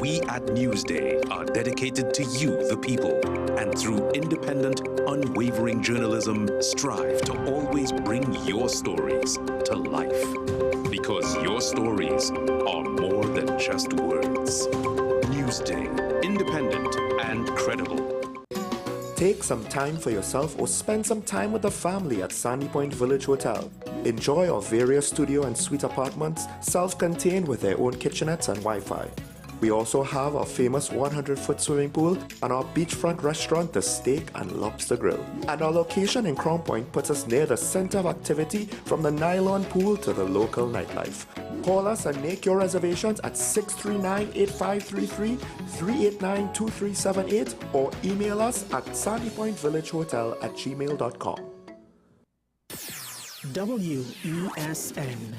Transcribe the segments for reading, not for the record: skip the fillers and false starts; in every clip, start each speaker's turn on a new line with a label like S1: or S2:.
S1: We at Newsday are dedicated to you, the people, and through independent, unwavering journalism, strive to always bring your stories to life. Because your stories are more than just words. Newsday, independent and credible.
S2: Take some time for yourself or spend some time with the family at Sandy Point Village Hotel. Enjoy our various studio and suite apartments, self-contained with their own kitchenettes and Wi-Fi. We also have our famous 100-foot swimming pool and our beachfront restaurant, The Steak and Lobster Grill. And our location in Crown Point puts us near the center of activity from the nylon pool to the local nightlife. Call us and make your reservations at 639-8533, 389-2378 or email us at sandypointvillagehotel@gmail.com.
S3: WESN.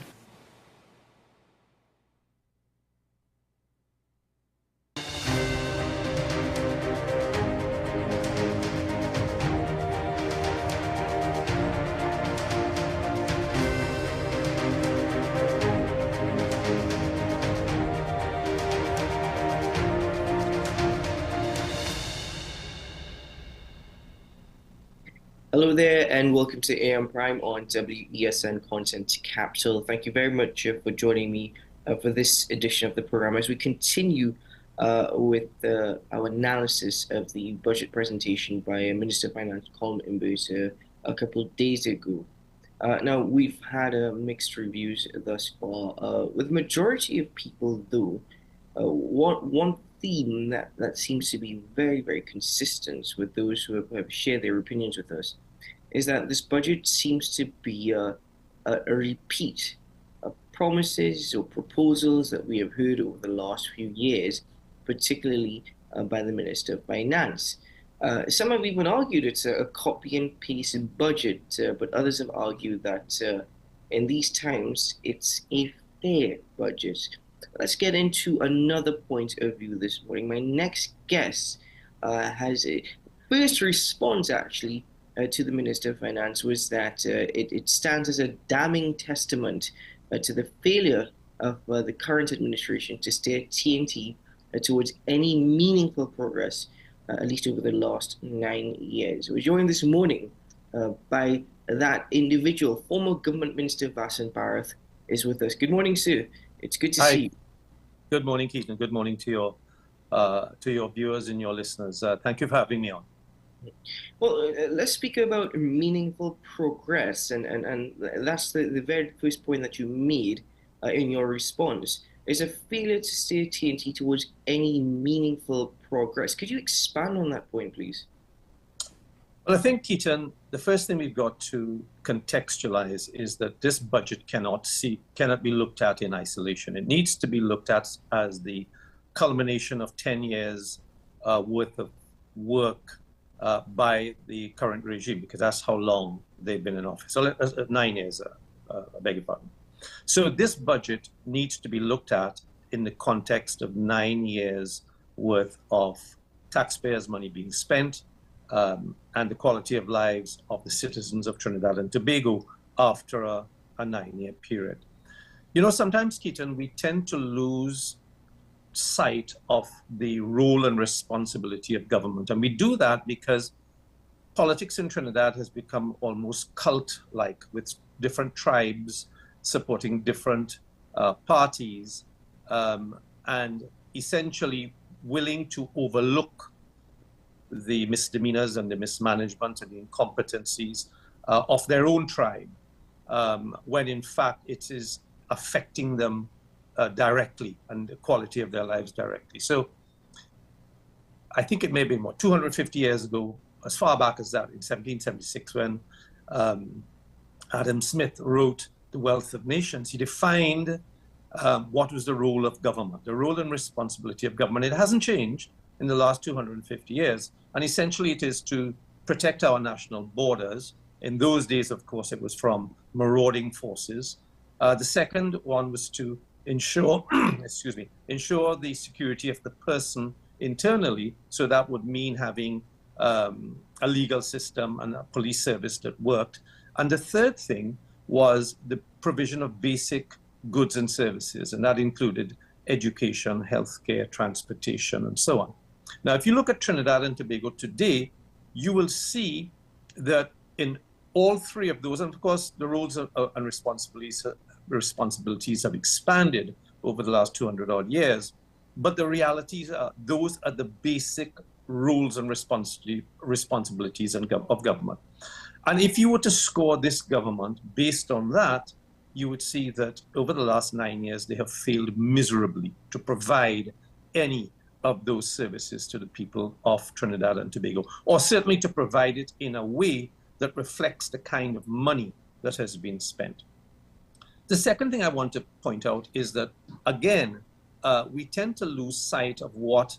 S4: Hello there and welcome to AM Prime on WESN Content Capital. Thank you very much for joining me for this edition of the program as we continue with our analysis of the budget presentation by Minister of Finance Colin Imbers a couple of days ago. Now, we've had mixed reviews thus far. With the majority of people, though, one theme that seems to be very, very consistent with those who have shared their opinions with us is that this budget seems to be a repeat of promises or proposals that we have heard over the last few years, particularly by the Minister of Finance. Some have even argued it's a copy and paste budget, but others have argued that in these times it's a fair budget. Let's get into another point of view this morning. My next guest has a first response, actually, to the Minister of Finance was that it stands as a damning testament to the failure of the current administration to steer TNT towards any meaningful progress, at least over the last 9 years. We're joined this morning by that individual. Former Government Minister Wesn is with us. Good morning, sir. It's good to see you.
S5: Good morning, Keaton. Good morning to your viewers and your listeners. Thank you for having me on.
S4: Well, let's speak about meaningful progress, and that's the very first point that you made in your response, is a failure to steer TNT towards any meaningful progress. Could you expand on that point, please?
S5: Well, I think, Keaton, the first thing we've got to contextualize is that this budget cannot be looked at in isolation. It needs to be looked at as the culmination of 10 years worth of work by the current regime, because that's how long they've been in office. So 9 years, I beg your pardon. So this budget needs to be looked at in the context of 9 years worth of taxpayers' money being spent and the quality of lives of the citizens of Trinidad and Tobago after a 9-year period. You know, sometimes, Keaton, we tend to lose sight of the role and responsibility of government. And we do that because politics in Trinidad has become almost cult-like, with different tribes supporting different parties and essentially willing to overlook the misdemeanors and the mismanagement and the incompetencies of their own tribe, when in fact it is affecting them directly and the quality of their lives directly. So I think it may be more 250 years ago, as far back as that, in 1776, when Adam Smith wrote The Wealth of Nations, he defined what was the role of government, the role and responsibility of government. It hasn't changed in the last 250 years. And essentially it is to protect our national borders. In those days, of course, it was from marauding forces. The second one was to ensure, ensure the security of the person internally. So that would mean having a legal system and a police service that worked. And the third thing was the provision of basic goods and services, and that included education, healthcare, transportation, and so on. Now, if you look at Trinidad and Tobago today, you will see that in all three of those, and of course, the roles and responsibilities have expanded over the last 200 odd years, but the realities are those are the basic roles and responsibilities of government. And if you were to score this government based on that, you would see that over the last 9 years, they have failed miserably to provide any of those services to the people of Trinidad and Tobago, or certainly to provide it in a way that reflects the kind of money that has been spent. The second thing I want to point out is that, again, we tend to lose sight of what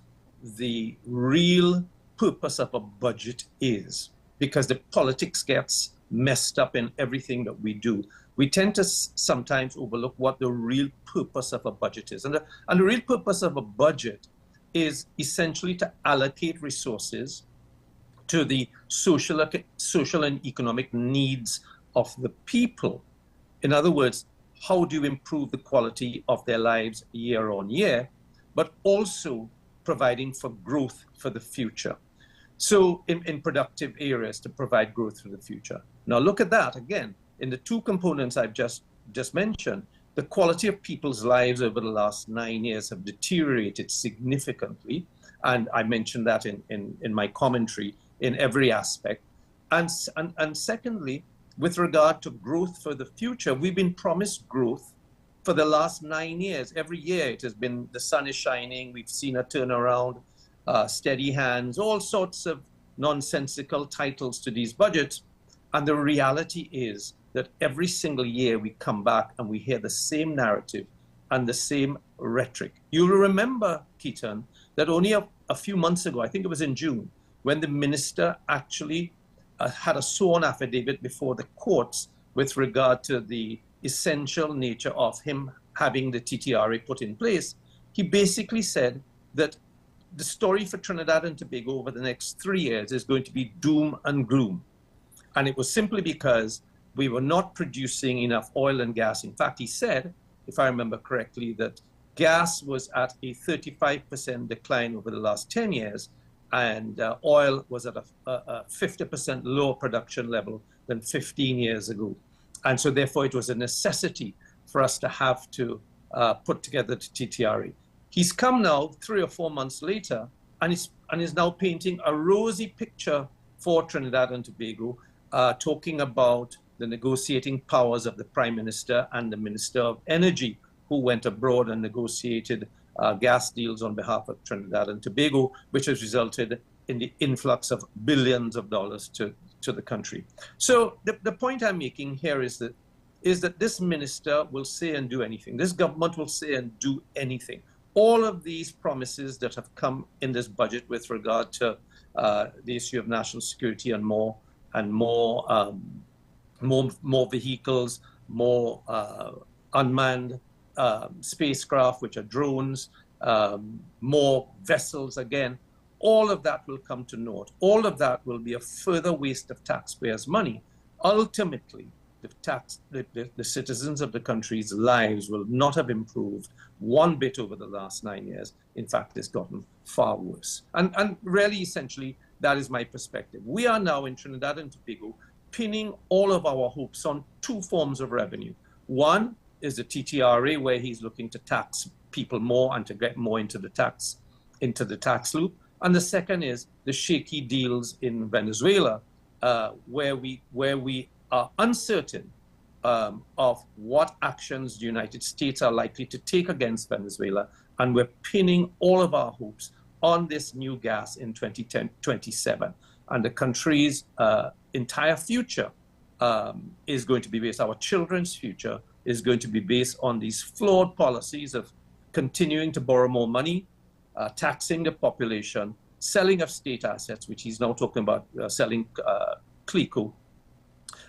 S5: the real purpose of a budget is, because the politics gets messed up in everything that we do. We tend to sometimes overlook what the real purpose of a budget is. And the real purpose of a budget is essentially to allocate resources to the social and economic needs of the people. In other words, how do you improve the quality of their lives year on year, but also providing for growth for the future. So in productive areas to provide growth for the future. Now look at that again, in the two components I've just mentioned, the quality of people's lives over the last 9 years have deteriorated significantly. And I mentioned that in my commentary in every aspect. And secondly, with regard to growth for the future, we've been promised growth for the last 9 years. Every year it has been, the sun is shining, we've seen a turnaround, steady hands, all sorts of nonsensical titles to these budgets. And the reality is that every single year we come back and we hear the same narrative and the same rhetoric. You'll remember, Keaton, that only a few months ago, I think it was in June, when the minister actually had a sworn affidavit before the courts with regard to the essential nature of him having the TTRA put in place, he basically said that the story for Trinidad and Tobago over the next 3 years is going to be doom and gloom. And it was simply because we were not producing enough oil and gas. In fact, he said, if I remember correctly, that gas was at a 35% decline over the last 10 years, and oil was at a 50% lower production level than 15 years ago. And so therefore it was a necessity for us to have to put together the TTRA. He's come now 3 or 4 months later and is now painting a rosy picture for Trinidad and Tobago, talking about the negotiating powers of the Prime Minister and the Minister of Energy, who went abroad and negotiated gas deals on behalf of Trinidad and Tobago, which has resulted in the influx of billions of dollars to the country. So the point I'm making here is that this minister will say and do anything. This government will say and do anything. All of these promises that have come in this budget with regard to the issue of national security and more vehicles, more unmanned spacecraft, which are drones, more vessels again, all of that will come to naught. All of that will be a further waste of taxpayers' money. Ultimately, the citizens of the country's lives will not have improved one bit over the last 9 years. In fact, it's gotten far worse. And really, essentially, that is my perspective. We are now in Trinidad and Tobago pinning all of our hopes on two forms of revenue. One is the TTRA, where he's looking to tax people more and to get more into the tax loop. And the second is the shaky deals in Venezuela, where we are uncertain of what actions the United States are likely to take against Venezuela. And we're pinning all of our hopes on this new gas in 2027. And the country's entire future is going to be based, our children's future is going to be based on these flawed policies of continuing to borrow more money, taxing the population, selling of state assets, which he's now talking about selling CLICO,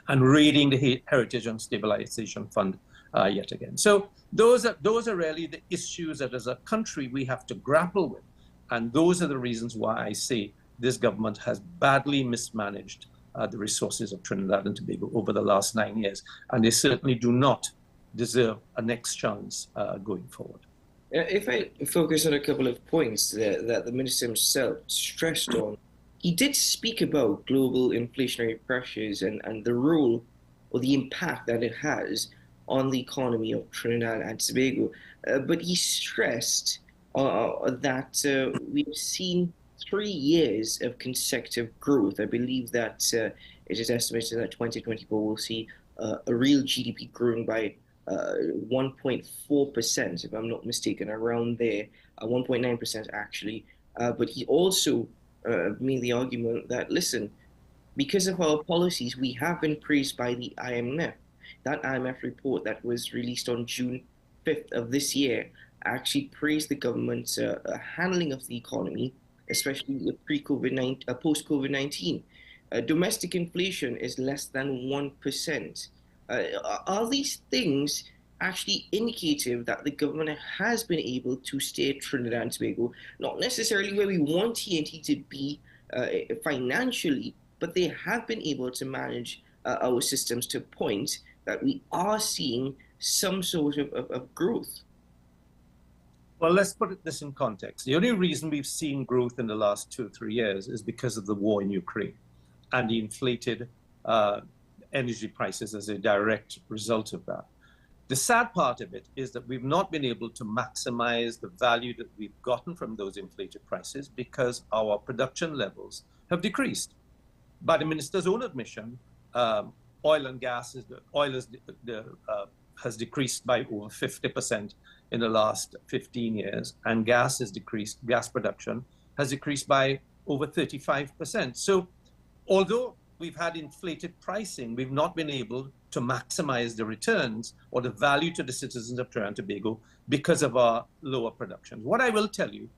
S5: and raiding the Heritage and Stabilization Fund yet again. So those are really the issues that as a country we have to grapple with. And those are the reasons why I say this government has badly mismanaged the resources of Trinidad and Tobago over the last 9 years. And they certainly do not deserve a next chance going forward.
S4: If I focus on a couple of points that the minister himself stressed on, he did speak about global inflationary pressures and the role or the impact that it has on the economy of Trinidad and Tobago. But he stressed that we've seen 3 years of consecutive growth. I believe that it is estimated that 2024 will see a real GDP growing by 1.4%, if I'm not mistaken, around there, 1.9% actually. But he also made the argument that, listen, because of our policies, we have been praised by the IMF. That IMF report that was released on June 5th of this year actually praised the government's handling of the economy, especially pre-COVID-19, post-COVID-19. Domestic inflation is less than 1%. Are these things actually indicative that the government has been able to steer Trinidad and Tobago, not necessarily where we want TNT to be financially, but they have been able to manage our systems to a point that we are seeing some sort of growth?
S5: Well, let's put this in context. The only reason we've seen growth in the last 2 or 3 years is because of the war in Ukraine and the inflated energy prices as a direct result of that. The sad part of it is that we've not been able to maximize the value that we've gotten from those inflated prices because our production levels have decreased. By the minister's own admission, oil and gas has decreased by over 50% in the last 15 years, and gas production has decreased by over 35%. So although we've had inflated pricing, we've not been able to maximize the returns or the value to the citizens of Trinidad and Tobago because of our lower production. What I will tell you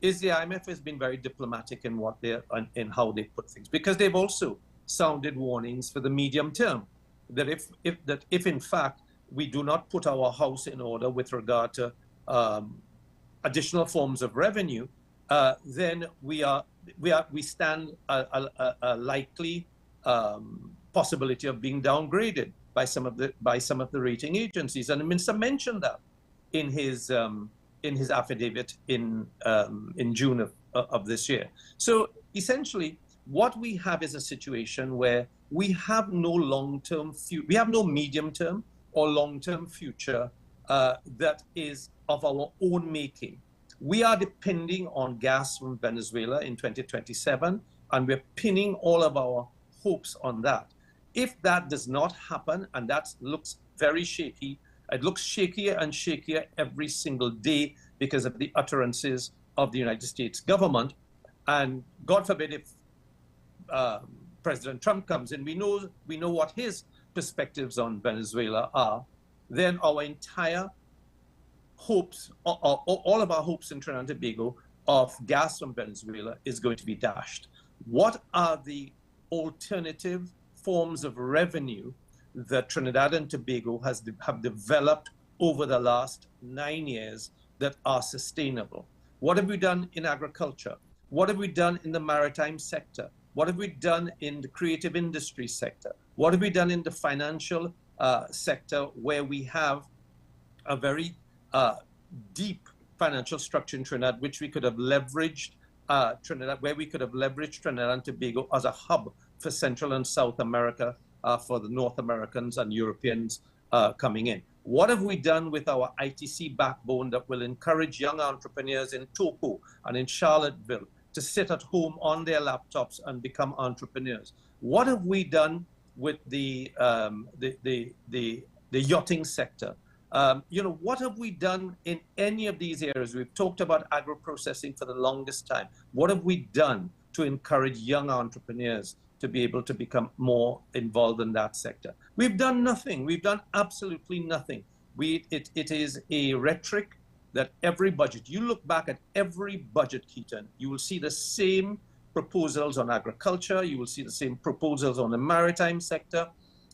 S5: is the IMF has been very diplomatic in how they put things, because they've also sounded warnings for the medium term, that if in fact we do not put our house in order with regard to additional forms of revenue, then we stand a likely possibility of being downgraded by some of the rating agencies. And the minister mentioned that in his affidavit in June of this year. So essentially, what we have is a situation where we have no long-term future, we have no medium-term or long-term future that is of our own making. We are depending on gas from Venezuela in 2027, and we're pinning all of our hopes on that. If that does not happen, and that looks very shaky, it looks shakier and shakier every single day because of the utterances of the United States government. And God forbid if President Trump comes in, we know what his perspectives on Venezuela are, then our entire hopes, all of our hopes in Trinidad and Tobago of gas from Venezuela is going to be dashed. What are the alternative forms of revenue that Trinidad and Tobago have developed over the last 9 years that are sustainable? What have we done in agriculture? What have we done in the maritime sector? What have we done in the creative industry sector? What have we done in the financial sector, where we have a very deep financial structure in Trinidad, which we could have leveraged Trinidad and Tobago as a hub for Central and South America, for the North Americans and Europeans coming in? What have we done with our ITC backbone that will encourage young entrepreneurs in Toco and in Charlottesville to sit at home on their laptops and become entrepreneurs? What have we done with the yachting sector? What have we done in any of these areas? We've talked about agro-processing for the longest time. What have we done to encourage young entrepreneurs to be able to become more involved in that sector? We've done nothing. We've done absolutely nothing. It is a rhetoric that every budget, you look back at every budget, Keaton, you will see the same proposals on agriculture, you will see the same proposals on the maritime sector,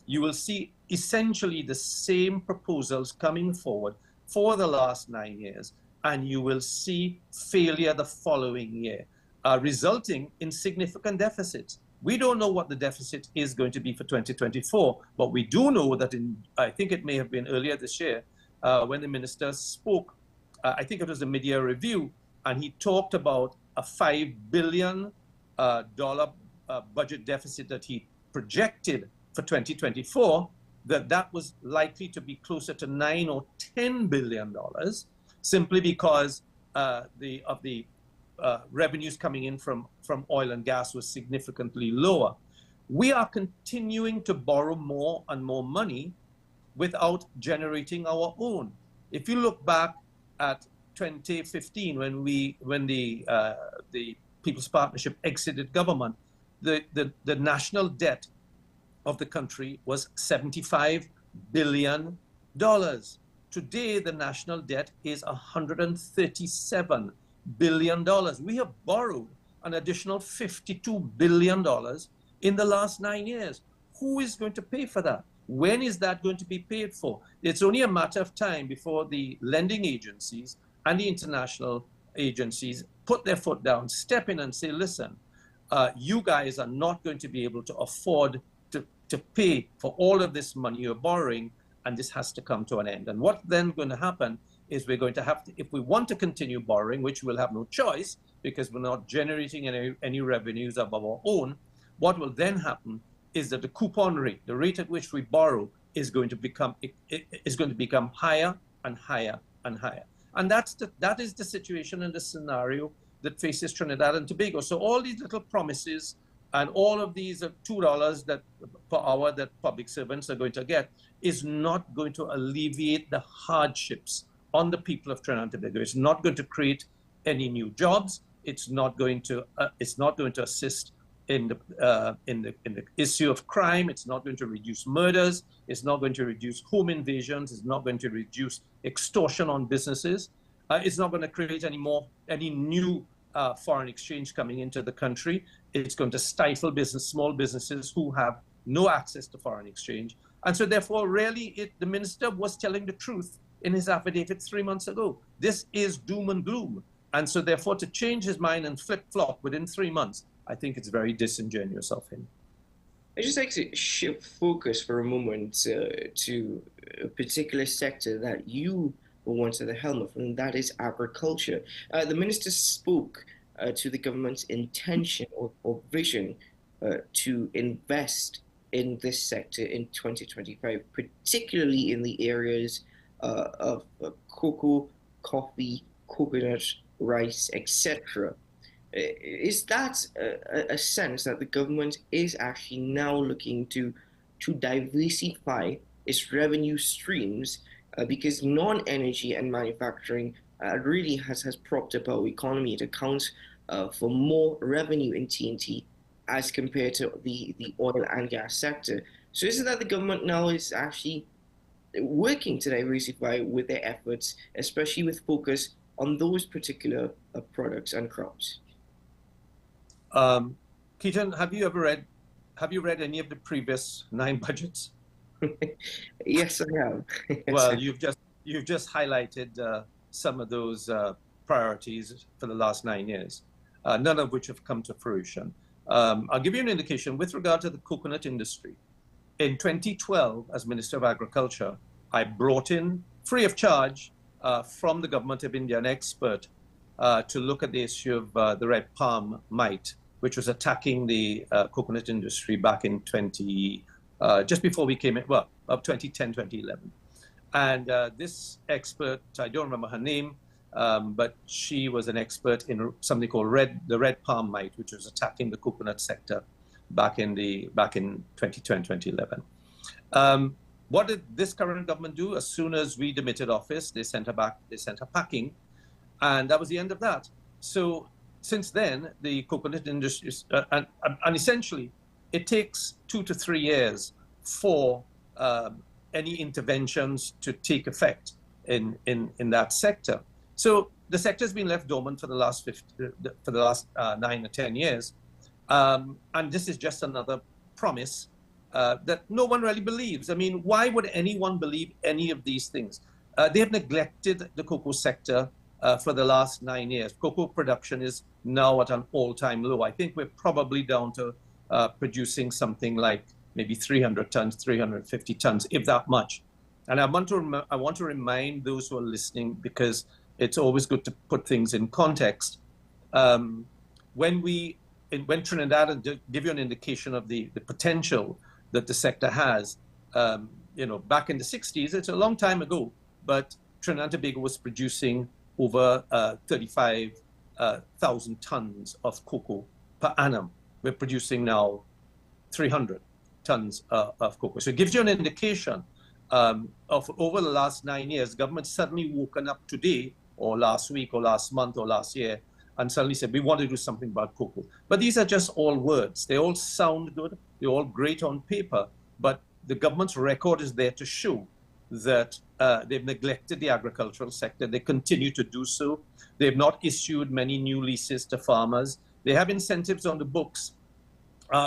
S5: you will see essentially the same proposals coming forward for the last 9 years, and you will see failure the following year, resulting in significant deficits. We don't know what the deficit is going to be for 2024, but we do know that I think it may have been earlier this year, when the minister spoke I think it was a mid-year review, and he talked about a $5 billion budget deficit that he projected for 2024, that was likely to be closer to $9 or $10 billion, simply because the revenues coming in from oil and gas was significantly lower. We are continuing to borrow more and more money without generating our own. If you look back at 2015, when the People's Partnership exited government, the national debt of the country was $75 billion. Today, the national debt is $137 billion. We have borrowed an additional $52 billion in the last 9 years. Who is going to pay for that? When is that going to be paid for? It's only a matter of time before the lending agencies and the international agencies put their foot down, step in and say, listen, you guys are not going to be able to afford to pay for all of this money you're borrowing, and this has to come to an end. And what then going to happen is we're going to have to, if we want to continue borrowing, which we'll have no choice because we're not generating any revenues of our own, what will then happen is that the coupon rate, the rate at which we borrow, is going to become higher and higher and higher. And that is the situation and the scenario that faces Trinidad and Tobago. So all these little promises and all of these $2 per hour that public servants are going to get is not going to alleviate the hardships on the people of Trinidad and Tobago. It's not going to create any new jobs. It's not going to assist in the issue of crime. It's not going to reduce murders. It's not going to reduce home invasions. It's not going to reduce extortion on businesses. It's not going to create any new foreign exchange coming into the country. It's going to stifle small businesses who have no access to foreign exchange. And so therefore, really, the minister was telling the truth in his affidavit 3 months ago. This is doom and gloom. And so therefore, to change his mind and flip-flop within 3 months, I think it's very disingenuous of him.
S4: I'd just like to shift focus for a moment to a particular sector that you were once at the helm of, and that is agriculture. The minister spoke to the government's intention or vision to invest in this sector in 2025, particularly in the areas of cocoa, coffee, coconut, rice, etc. Is that a sense that the government is actually now looking to diversify its revenue streams because non-energy and manufacturing really has propped up our economy? It accounts for more revenue in TNT as compared to the oil and gas sector. So is it that the government now is actually working to diversify with their efforts, especially with focus on those particular products and crops?
S5: Keaton, have you read any of the previous 9 budgets?
S4: Yes, I have.
S5: Well, you've just highlighted some of those priorities for the last 9 years, none of which have come to fruition. I'll give you an indication with regard to the coconut industry. In 2012, as Minister of Agriculture, I brought in, free of charge, from the Government of India, an expert to look at the issue of the red palm mite, which was attacking the coconut industry back in just before we came in, well, of 2010, 2011. And this expert, I don't remember her name, but she was an expert in something called the red palm mite, which was attacking the coconut sector back in 2010, 2011. What did this current government do? As soon as we demitted office, they sent her packing, and that was the end of that. So since then, the coconut industry, and essentially, it takes 2 to 3 years for any interventions to take effect in that sector. So the sector has been left dormant for the last 9 or 10 years, and this is just another promise that no one really believes. I mean, why would anyone believe any of these things? They have neglected the cocoa sector for the last 9 years. Cocoa production is now at an all-time low. I think we're probably down to producing something like maybe 300 tons, 350 tons, if that much. And I want to remind those who are listening, because it's always good to put things in context. When Trinidad, and to give you an indication of the potential that the sector has, back in the 60s, it's a long time ago, but Trinidad and Tobago was producing over 35,000 tons of cocoa per annum. We're producing now 300 tons of cocoa. So it gives you an indication of over the last 9 years, government suddenly woken up today, or last week, or last month, or last year, and suddenly said, we want to do something about cocoa. But these are just all words. They all sound good. They're all great on paper. But the government's record is there to show that they've neglected the agricultural sector. They continue to do so. They've not issued many new leases to farmers. They have incentives on the books,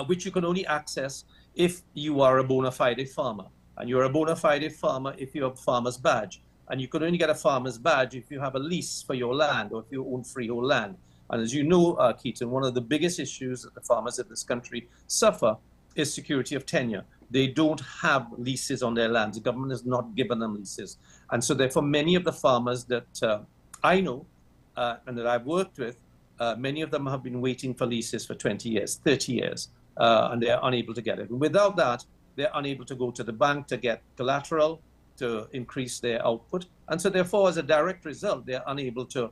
S5: which you can only access if you are a bona fide farmer. And you're a bona fide farmer if you have a farmer's badge. And you can only get a farmer's badge if you have a lease for your land or if you own freehold land. And as you know, Keaton, one of the biggest issues that the farmers of this country suffer is security of tenure. They don't have leases on their lands. The government has not given them leases. And so therefore, many of the farmers that I know and that I've worked with, many of them have been waiting for leases for 20 years, 30 years, and they're unable to get it. And without that, they're unable to go to the bank to get collateral, to increase their output. And so therefore, as a direct result, they're unable to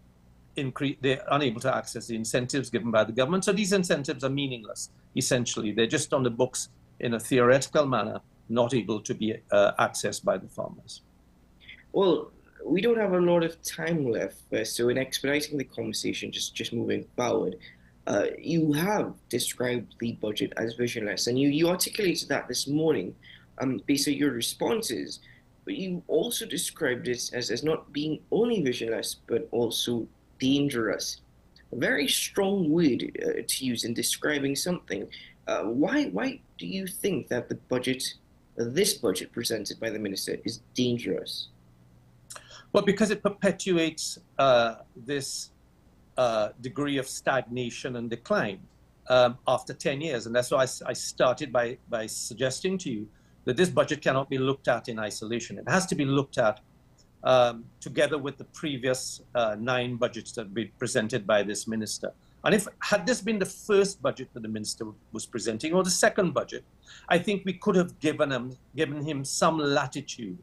S5: access the incentives given by the government. So these incentives are meaningless, essentially. They're just on the books in a theoretical manner, not able to be accessed by the farmers.
S4: Well, we don't have a lot of time left, so in expediting the conversation, just moving forward, you have described the budget as visionless, and you articulated that this morning based on your responses. But you also described it as not being only visionless, but also dangerous. A very strong word to use in describing something. Why do you think that this budget presented by the minister is dangerous?
S5: Well, because it perpetuates this degree of stagnation and decline after 10 years. And that's why I started by suggesting to you that this budget cannot be looked at in isolation. It has to be looked at together with the previous 9 budgets that have been presented by this minister. And had this been the first budget that the minister was presenting, or the second budget, I think we could have given him some latitude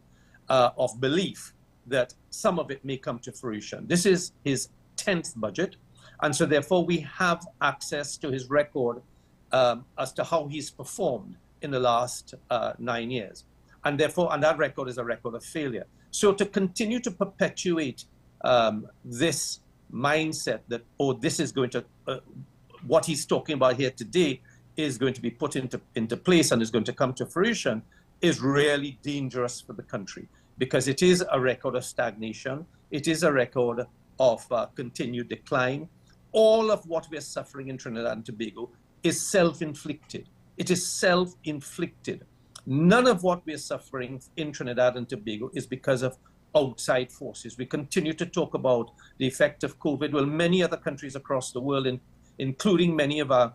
S5: of belief that some of it may come to fruition. This is his 10th budget, and so therefore we have access to his record as to how he's performed in the last 9 years. And therefore, and that record is a record of failure. So to continue to perpetuate this mindset that, this is going to, what he's talking about here today is going to be put into place and is going to come to fruition, is really dangerous for the country, because it is a record of stagnation. It is a record of continued decline. All of what we're suffering in Trinidad and Tobago is self-inflicted. It is self-inflicted. None of what we're suffering in Trinidad and Tobago is because of outside forces. We continue to talk about the effect of COVID. Well, many other countries across the world, including many of our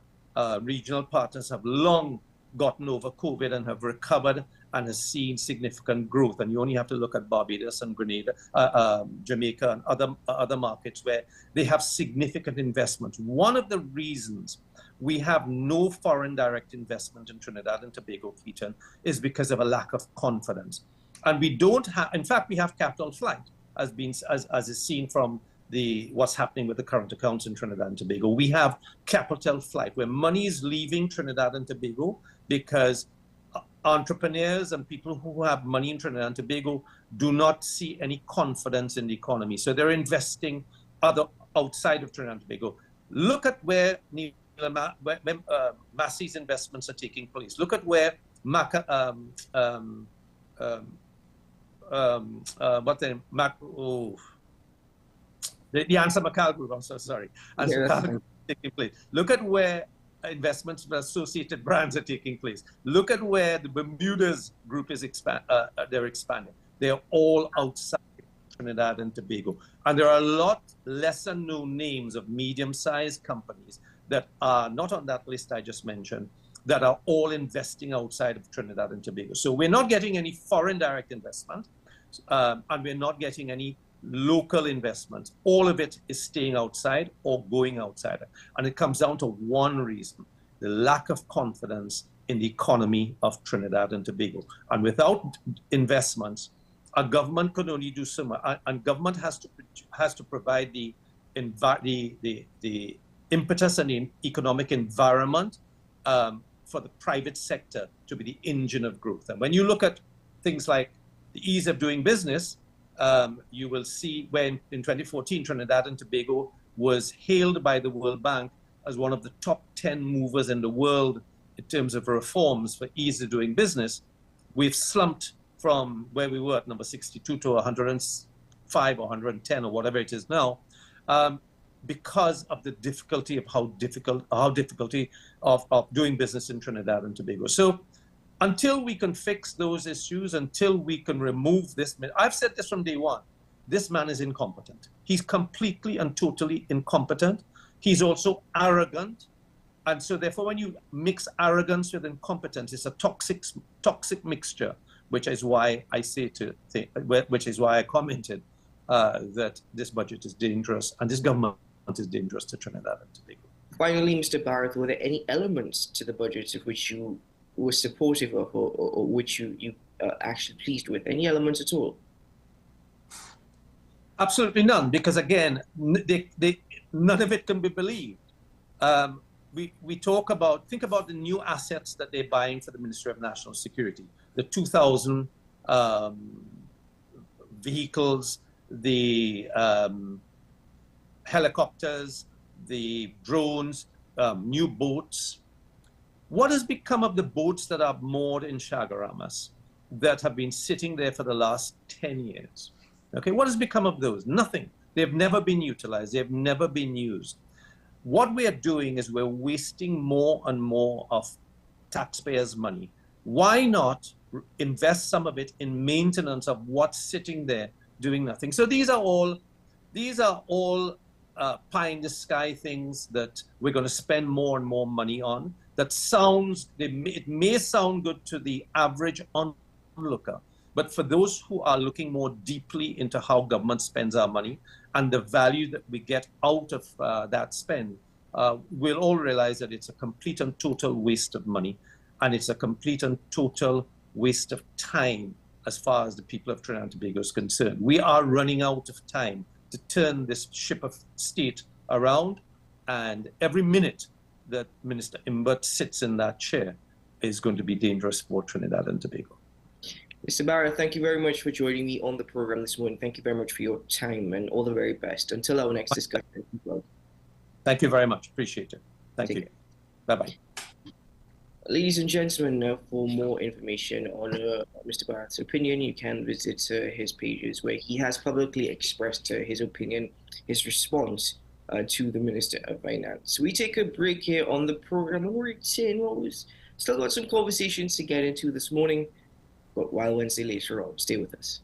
S5: regional partners, have long gotten over COVID and have recovered and has seen significant growth. And you only have to look at Barbados and Grenada, Jamaica and other markets where they have significant investment. One of the reasons we have no foreign direct investment in Trinidad and Tobago, Keaton, is because of a lack of confidence. And we don't have, in fact, we have capital flight, as is seen from what's happening with the current accounts in Trinidad and Tobago. We have capital flight, where money is leaving Trinidad and Tobago because entrepreneurs and people who have money in Trinidad and Tobago do not see any confidence in the economy. So they're investing outside of Trinidad and Tobago. Look at where Massey's investments are taking place. Look at where the Answer Macal Group, I'm so sorry. Answer Macal Group is taking place. Look at where investments with associated brands are taking place. Look at where the Bermudas Group is they're expanding. They're all outside Trinidad and Tobago. And there are a lot lesser known names of medium-sized companies that are not on that list I just mentioned, that are all investing outside of Trinidad and Tobago. So we're not getting any foreign direct investment, and we're not getting any local investments, all of it is staying outside or going outside. And it comes down to one reason: the lack of confidence in the economy of Trinidad and Tobago. And without investments, a government could only do so much, and government has to provide the impetus and the economic environment for the private sector to be the engine of growth. And when you look at things like the ease of doing business, you will see when in 2014 Trinidad and Tobago was hailed by the World Bank as one of the top 10 movers in the world in terms of reforms for ease of doing business. We've slumped from where we were at number 62 to 105 or 110 or whatever it is now, because of the difficulty of difficulty of doing business in Trinidad and Tobago. So until we can fix those issues, until we can remove this, I've said this from day one, this man is incompetent. He's completely and totally incompetent. He's also arrogant. And so therefore, when you mix arrogance with incompetence, it's a toxic mixture, which is why I which is why I commented that this budget is dangerous and this government is dangerous to Trinidad and Tobago.
S4: Finally, Mr. Barrett, were there any elements to the budget of which you were supportive of or which you actually pleased with? Any elements at all?
S5: Absolutely none, because again, none of it can be believed. We think about the new assets that they're buying for the Ministry of National Security, the 2,000 vehicles, the helicopters, the drones, new boats. What has become of the boats that are moored in Chagaramas that have been sitting there for the last 10 years? Okay, what has become of those? Nothing. They've never been utilized. They've never been used. What we are doing is we're wasting more and more of taxpayers' money. Why not invest some of it in maintenance of what's sitting there doing nothing? So these are all pie in the sky things that we're going to spend more and more money on. That it may sound good to the average onlooker, but for those who are looking more deeply into how government spends our money and the value that we get out of that spend, we'll all realize that it's a complete and total waste of money, and it's a complete and total waste of time as far as the people of Trinidad and Tobago is concerned. We are running out of time to turn this ship of state around, and every minute that Minister Imbert sits in that chair is going to be dangerous for Trinidad and Tobago.
S4: Mr. Barrett, thank you very much for joining me on the program this morning. Thank you very much for your time and all the very best. Until our next discussion.
S5: Thank you very much. Appreciate it. Thank you. Bye-bye.
S4: Ladies and gentlemen, for more information on Mr. Barrett's opinion, you can visit his pages where he has publicly expressed his opinion, his response to the Minister of Finance. We take a break here on the program. We'll return. We've still got some conversations to get into this morning, but while Wednesday later on, stay with us.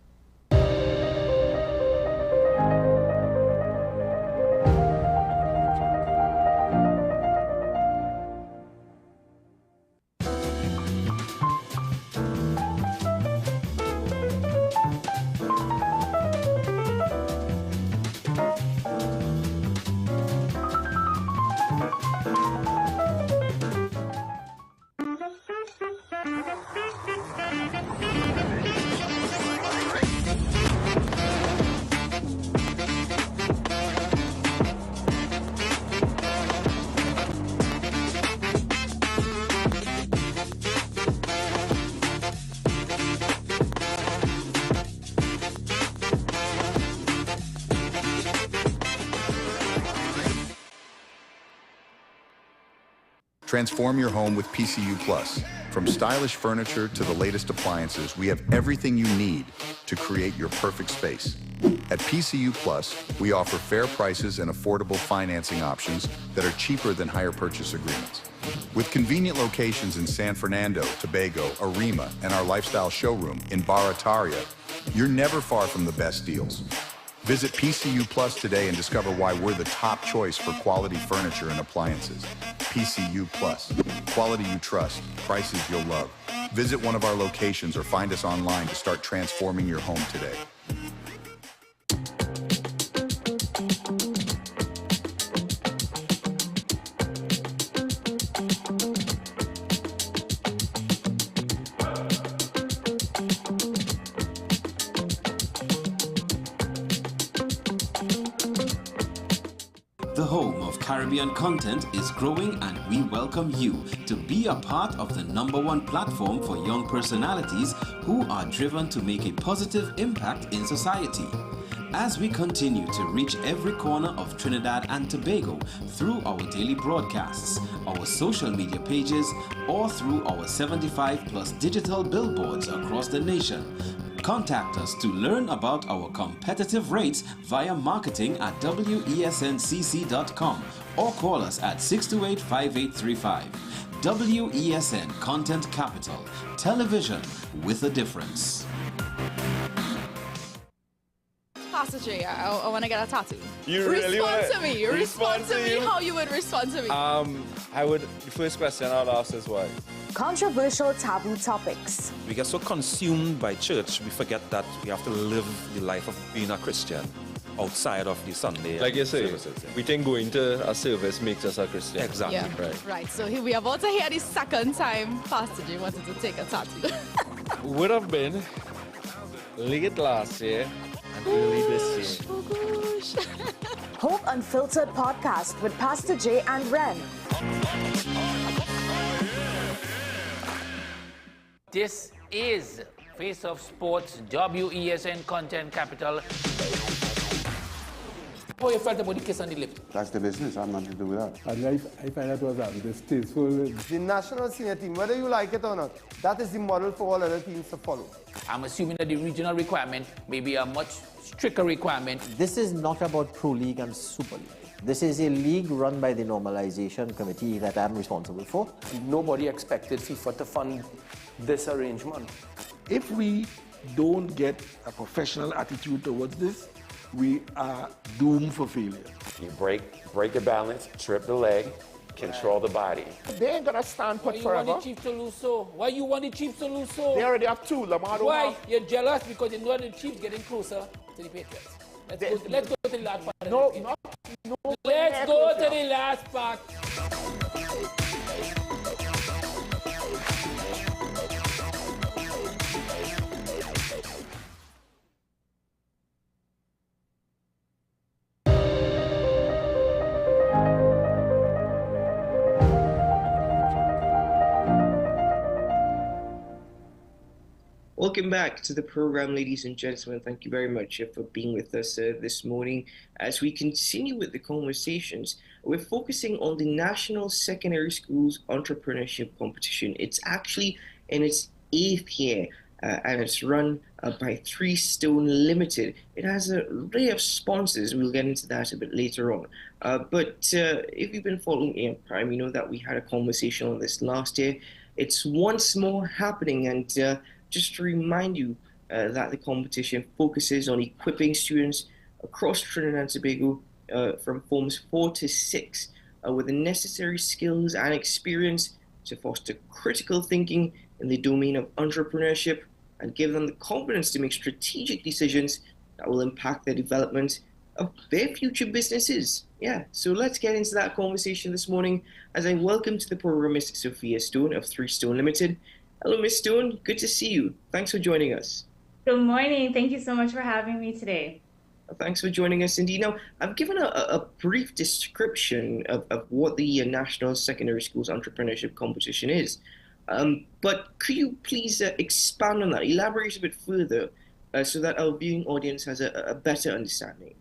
S6: Transform your home with PCU Plus. From stylish furniture to the latest appliances, we have everything you need to create your perfect space. At PCU Plus, we offer fair prices and affordable financing options that are cheaper than hire purchase agreements. With convenient locations in San Fernando, Tobago, Arima, and our lifestyle showroom in Barataria, you're never far from the best deals. Visit PCU Plus today and discover why we're the top choice for quality furniture and appliances. PCU Plus. Quality you trust, prices you'll love. Visit one of our locations or find us online to start transforming your home today.
S7: The home of Caribbean content is growing, and we welcome you to be a part of the #1 platform for young personalities who are driven to make a positive impact in society. As we continue to reach every corner of Trinidad and Tobago through our daily broadcasts, our social media pages, or through our 75+ digital billboards across the nation, contact us to learn about our competitive rates via marketing at wesncc.com or call us at 628-5835. WESN Content Capital, television with a difference.
S8: Pastor J, I want to get a tattoo.
S9: You really want
S8: to me. Respond to me how you would respond to me.
S9: The first question I would ask is why?
S10: Controversial taboo topics.
S11: We get so consumed by church, we forget that we have to live the life of being a Christian outside of the Sunday.
S9: Like you say,
S11: services.
S9: we think going to a service makes us a Christian.
S11: Exactly.
S8: Yeah, right. So we are about to hear the second time Pastor J wanted to take a tattoo.
S9: Would have been late last year and early this year.
S8: Oh gosh.
S10: Hope Unfiltered podcast with Pastor J and Ren.
S12: This is Face of Sports, WESN Content Capital. How you felt about the kiss on the lip?
S13: That's the business. I'm nothing to do with that.
S14: I find that was distasteful.
S15: The national senior team, whether you like it or not, that is the model for all other teams to follow.
S12: I'm assuming that the regional requirement may be a much stricter requirement.
S16: This is not about Pro League and Super League. This is a league run by the Normalization Committee that I'm responsible for.
S17: Nobody expected FIFA to fund this arrangement.
S14: If we don't get a professional attitude towards this, we are doomed for failure.
S18: You break the balance, trip the leg, control the body.
S2: They ain't gonna stand put forever.
S12: Why you want the Chiefs to lose so? Why you want the Chiefs to lose so?
S2: They already have two. Lamar don't
S12: Why?
S2: have.
S12: You're jealous because you know the Chiefs getting closer to the Patriots. Let's go to the last part. Let's go to the last part.
S4: Welcome back to the program, ladies and gentlemen. Thank you very much for being with us this morning. As we continue with the conversations, we're focusing on the National Secondary Schools Entrepreneurship Competition. It's actually in its 8th year, and it's run by 3 Stone Limited. It has an array of sponsors. We'll get into that a bit later on. But if you've been following AM Prime, you know that we had a conversation on this last year. It's once more happening, and just to remind you that the competition focuses on equipping students across Trinidad and Tobago from forms 4 to 6 with the necessary skills and experience to foster critical thinking in the domain of entrepreneurship and give them the confidence to make strategic decisions that will impact the development of their future businesses. Yeah, so let's get into that conversation this morning as I welcome to the program Ms. Sophia Stone of 3 Stone Limited. Hello, Ms. Stone. Good to see you. Thanks for joining us.
S19: Good morning. Thank you so much for having me today.
S4: Thanks for joining us indeed. Now, I've given a brief description of what the National Secondary Schools Entrepreneurship Competition is. But could you please expand on that, elaborate a bit further so that our viewing audience has a better understanding?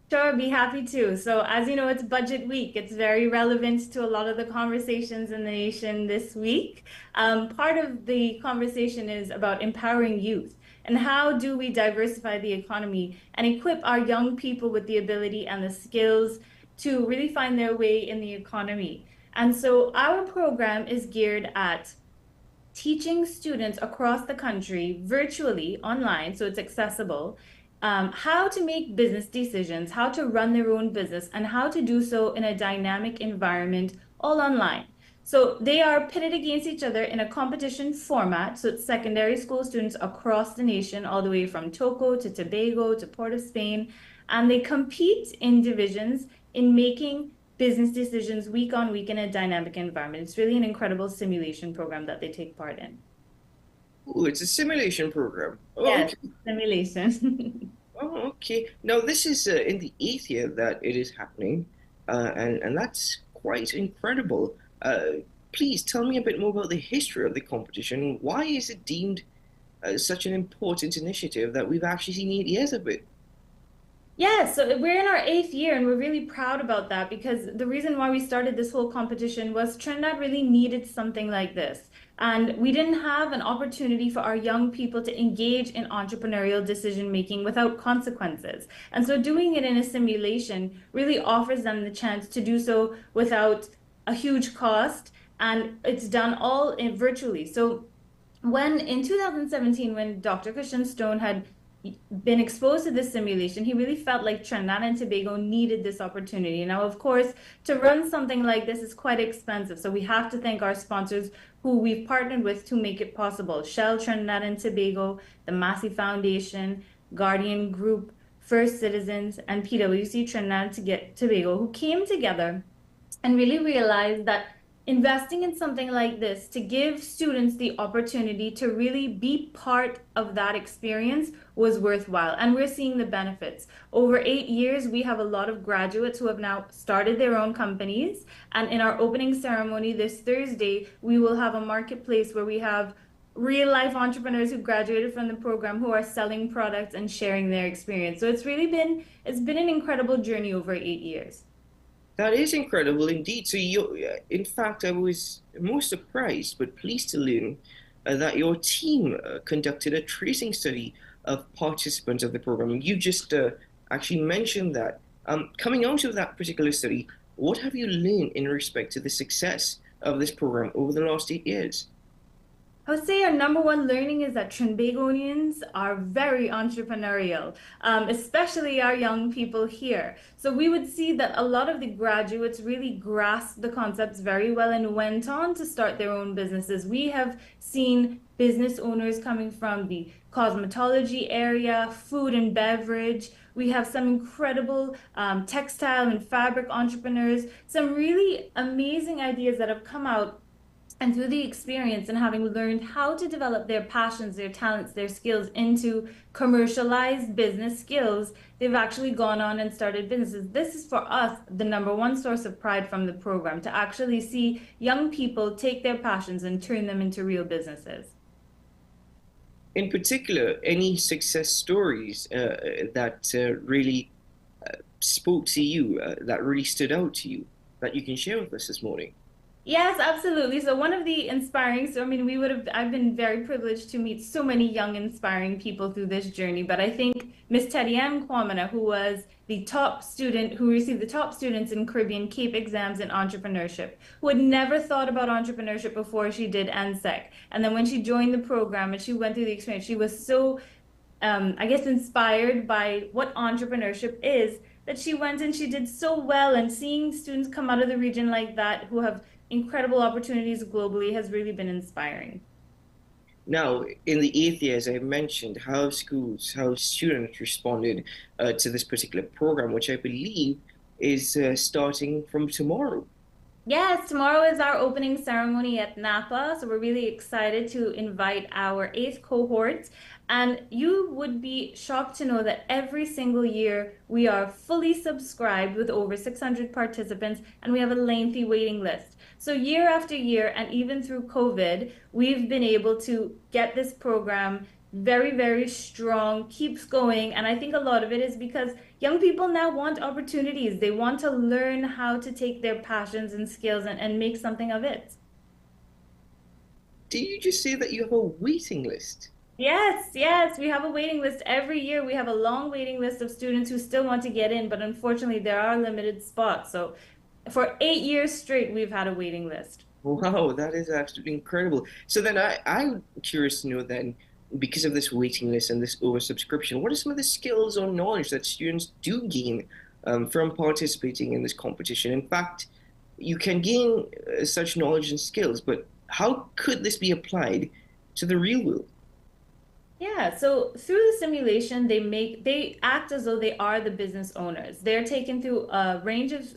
S19: Sure, I'd be happy to. So as you know, it's budget week. It's very relevant to a lot of the conversations in the nation this week. Part of the conversation is about empowering youth and how do we diversify the economy and equip our young people with the ability and the skills to really find their way in the economy. And so our program is geared at teaching students across the country virtually online, so it's accessible, how to make business decisions, how to run their own business, and how to do so in a dynamic environment, all online. So they are pitted against each other in a competition format. So it's secondary school students across the nation, all the way from Toco to Tobago to Port of Spain. And they compete in divisions in making business decisions week on week in a dynamic environment. It's really an incredible simulation program that they take part in.
S4: Oh, it's a simulation program. Oh,
S19: yes,
S4: okay.
S19: Simulation.
S4: Oh, okay. Now, this is in the 8th year that it is happening. and that's quite incredible. Please tell me a bit more about the history of the competition. Why is it deemed such an important initiative that we've actually seen 8 years of it?
S19: Yeah, so we're in our 8th year and we're really proud about that because the reason why we started this whole competition was Trinidad really needed something like this. And we didn't have an opportunity for our young people to engage in entrepreneurial decision making without consequences. And so doing it in a simulation really offers them the chance to do so without a huge cost, and it's done all virtually. So when in 2017, when Dr. Christian Stone had been exposed to this simulation, he really felt like Trinidad and Tobago needed this opportunity. Now, of course, to run something like this is quite expensive. So we have to thank our sponsors who we've partnered with to make it possible. Shell Trinidad and Tobago, the Massey Foundation, Guardian Group, First Citizens, and PwC Trinidad and Tobago, who came together and really realized that investing in something like this to give students the opportunity to really be part of that experience was worthwhile. And we're seeing the benefits. Over 8 years, we have a lot of graduates who have now started their own companies. And in our opening ceremony this Thursday, we will have a marketplace where we have real life entrepreneurs who graduated from the program who are selling products and sharing their experience. So it's been an incredible journey over 8 years.
S4: That is incredible indeed. So in fact, I was most surprised but pleased to learn that your team conducted a tracing study of participants of the program. You just actually mentioned that. Coming out of that particular study, what have you learned in respect to the success of this program over the last 8 years?
S19: I would say our number one learning is that Trinbagonians are very entrepreneurial, especially our young people here. So we would see that a lot of the graduates really grasped the concepts very well and went on to start their own businesses. We have seen business owners coming from the cosmetology area, food and beverage. We have some incredible textile and fabric entrepreneurs, some really amazing ideas that have come out. And through the experience and having learned how to develop their passions, their talents, their skills into commercialized business skills, they've actually gone on and started businesses. This is for us the number one source of pride from the program, to actually see young people take their passions and turn them into real businesses.
S4: In particular, any success stories that really spoke to you, that really stood out to you, that you can share with us this morning?
S19: Yes, absolutely. So one of the inspiring, I've been very privileged to meet so many young, inspiring people through this journey, but I think Miss Teddy M. Kwamina, who was the top student, who received the top students in Caribbean Cape exams in entrepreneurship, who had never thought about entrepreneurship before she did NSEC. And then when she joined the program and she went through the experience, she was so, inspired by what entrepreneurship is, that she went and she did so well. And seeing students come out of the region like that, who have incredible opportunities globally, has really been inspiring.
S4: Now, in the 8th year, as I mentioned, how students responded to this particular program, which I believe is starting from tomorrow.
S19: Yes, tomorrow is our opening ceremony at Napa, so we're really excited to invite our 8th cohort. And you would be shocked to know that every single year we are fully subscribed with over 600 participants, and we have a lengthy waiting list. So year after year, and even through COVID, we've been able to get this program very, very strong, keeps going. And I think a lot of it is because young people now want opportunities. They want to learn how to take their passions and skills and make something of it.
S4: Did you just say that you have a waiting list?
S19: Yes, we have a waiting list every year. We have a long waiting list of students who still want to get in, but unfortunately there are limited spots. So for 8 years straight, we've had a waiting list.
S4: Wow, that is absolutely incredible. So then I'm curious to know then, because of this waiting list and this oversubscription, what are some of the skills or knowledge that students do gain from participating in this competition? In fact, you can gain such knowledge and skills, but how could this be applied to the real world?
S19: Yeah, so through the simulation, they act as though they are the business owners. They're taken through a range of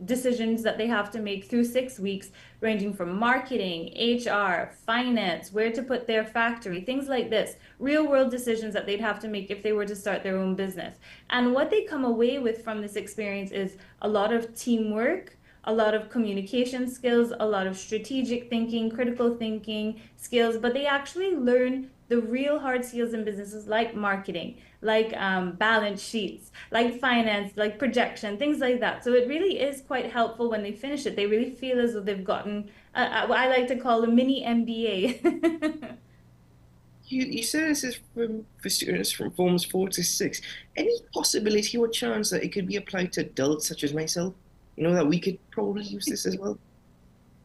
S19: decisions that they have to make through 6 weeks, ranging from marketing, HR, finance, where to put their factory, things like this, real world decisions that they'd have to make if they were to start their own business. And what they come away with from this experience is a lot of teamwork, a lot of communication skills, a lot of strategic thinking, critical thinking skills, but they actually learn the real hard skills in businesses like marketing, like balance sheets, like finance, like projection, things like that. So it really is quite helpful when they finish it. They really feel as though they've gotten what I like to call a mini MBA.
S4: You said this is for students from forms 4 to 6. Any possibility or chance that it could be applied to adults such as myself? You know, that we could probably use this as well?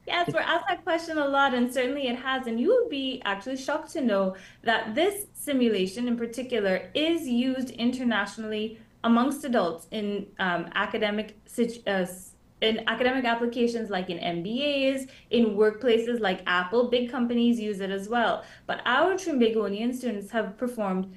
S19: Yes, we're asked that question a lot, and certainly it has. And you will be actually shocked to know that this simulation in particular is used internationally amongst adults in academic applications, like in MBAs, in workplaces like Apple. Big companies use it as well. But our Trimbegonian students have performed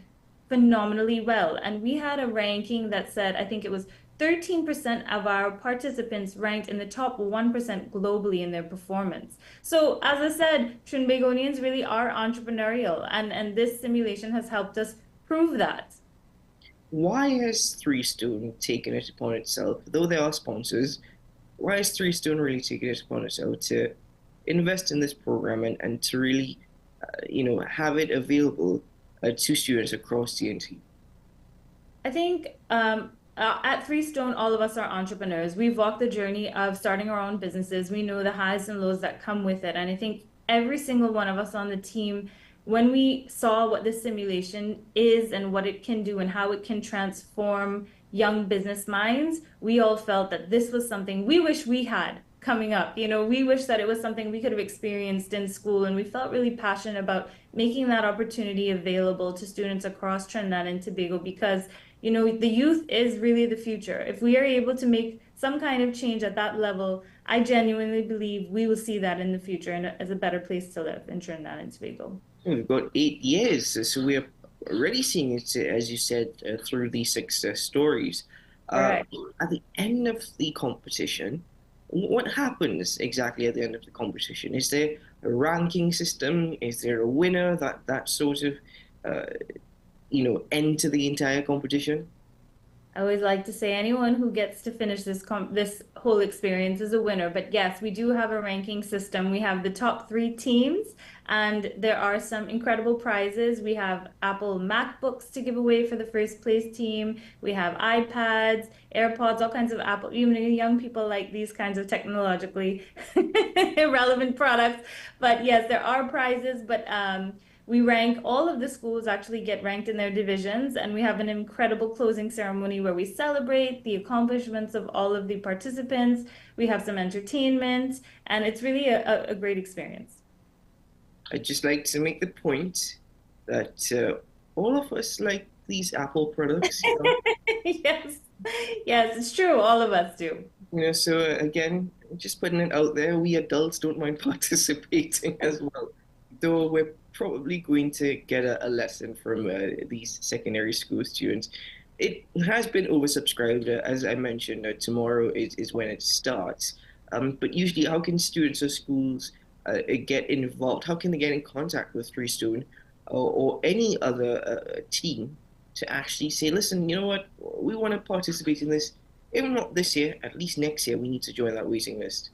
S19: phenomenally well. And we had a ranking that said, I think it was 13% of our participants ranked in the top 1% globally in their performance. So as I said, Trinbagonians really are entrepreneurial, and this simulation has helped us prove that.
S4: Why has Three Stone taken it upon itself, though they are sponsors, why has Three Stone really taken it upon itself to invest in this program and to really, have it available to students across TNT?
S19: I think at Three Stone, all of us are entrepreneurs. We've walked the journey of starting our own businesses. We know the highs and lows that come with it. And I think every single one of us on the team, when we saw what this simulation is and what it can do and how it can transform young business minds, we all felt that this was something we wish we had coming up. We wish that it was something we could have experienced in school, and we felt really passionate about making that opportunity available to students across Trinidad and Tobago, because the youth is really the future. If we are able to make some kind of change at that level, I genuinely believe we will see that in the future and as a better place to live in Trinidad and Tobago.
S4: We've got 8 years, so we're already seeing it, as you said, through these success stories.
S19: Right.
S4: At the end of the competition, what happens exactly at the end of the competition? Is there a ranking system? Is there a winner that sort of end to the entire competition?
S19: I always like to say anyone who gets to finish this whole experience is a winner. But yes, we do have a ranking system. We have the top 3 teams, and there are some incredible prizes. We have Apple MacBooks to give away for the first place team. We have iPads, AirPods, all kinds of Apple. Even young people like these kinds of technologically irrelevant products. But yes, there are prizes, but we rank, all of the schools actually get ranked in their divisions, and we have an incredible closing ceremony where we celebrate the accomplishments of all of the participants. We have some entertainment, and it's really a great experience.
S4: I'd just like to make the point that all of us like these Apple products.
S19: Yes, it's true. All of us do.
S4: So again, just putting it out there, we adults don't mind participating as well, though we're probably going to get a lesson from these secondary school students. It has been oversubscribed, as I mentioned. Tomorrow is when it starts. But usually, how can students or schools get involved? How can they get in contact with Three Stone or any other team to actually say, listen, you know what, we want to participate in this. If not this year, at least next year, we need to join that waiting list.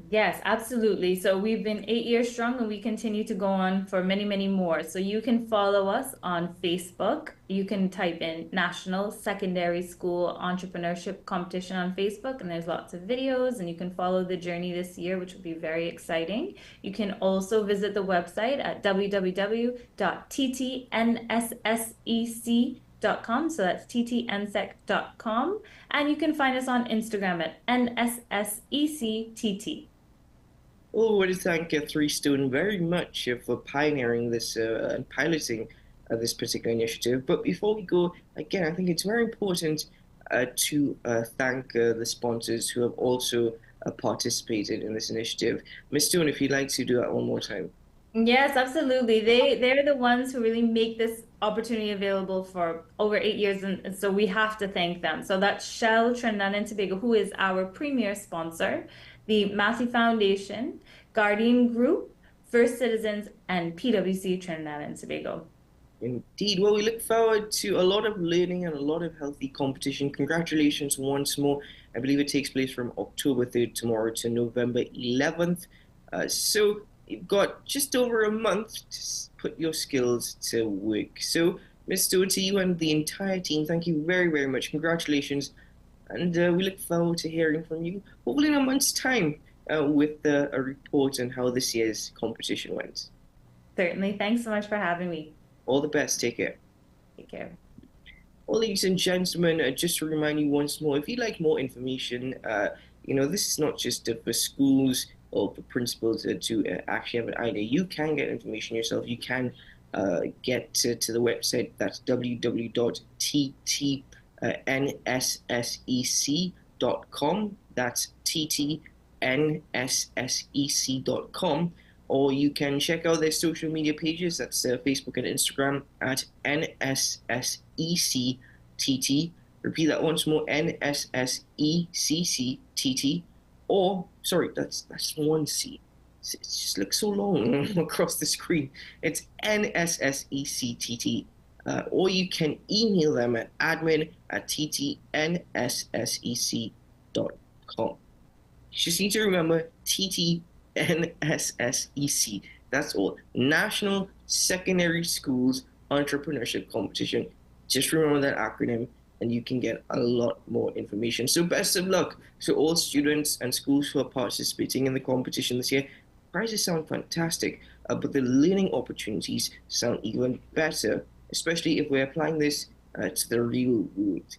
S19: Yes, absolutely. So we've been 8 years strong, and we continue to go on for many, many more. So you can follow us on Facebook. You can type in National Secondary School Entrepreneurship Competition on Facebook, and there's lots of videos, and you can follow the journey this year, which will be very exciting. You can also visit the website at www.ttnsec.com. So that's ttnsec.com. And you can find us on Instagram at NSSECTT.
S4: Oh, I want to thank Three Stone very much for pioneering this and piloting this particular initiative. But before we go, again, I think it's very important to thank the sponsors who have also participated in this initiative. Ms. Stone, if you'd like to do that one more time.
S19: Yes, absolutely. They're the ones who really make this opportunity available for over 8 years, and so we have to thank them. So that's Shell Trinidad and Tobago, who is our premier sponsor, the Massey Foundation, Guardian Group, First Citizens, and PwC Trinidad and Tobago.
S4: Indeed. Well, we look forward to a lot of learning and a lot of healthy competition. Congratulations once more. I believe it takes place from October 3rd tomorrow to November 11th. So you've got just over a month to put your skills to work. So, Ms. Stewart, to you and the entire team, thank you very, very much. Congratulations. And we look forward to hearing from you, hopefully in a month's time, with a report on how this year's competition went.
S19: Certainly. Thanks so much for having me.
S4: All the best. Take care.
S19: Take care.
S4: Well, ladies and gentlemen, just to remind you once more, if you'd like more information, this is not just for schools or for principals to actually have an idea. You can get information yourself. You can get to the website. That's www.ttnssec.com. That's ttnssec.com. Or you can check out their social media pages. That's Facebook and Instagram at NSSECTT. Repeat that once more, NSSECCTT. Or, sorry, that's one C. It just looks so long across the screen. It's NSSECTT. Or you can email them at admin@ttnssec.com. You just need to remember NSSEC. That's all. National Secondary Schools Entrepreneurship Competition. Just remember that acronym and you can get a lot more information. So best of luck to all students and schools who are participating in the competition this year. Prizes sound fantastic, but the learning opportunities sound even better, especially if we're applying this to the real world.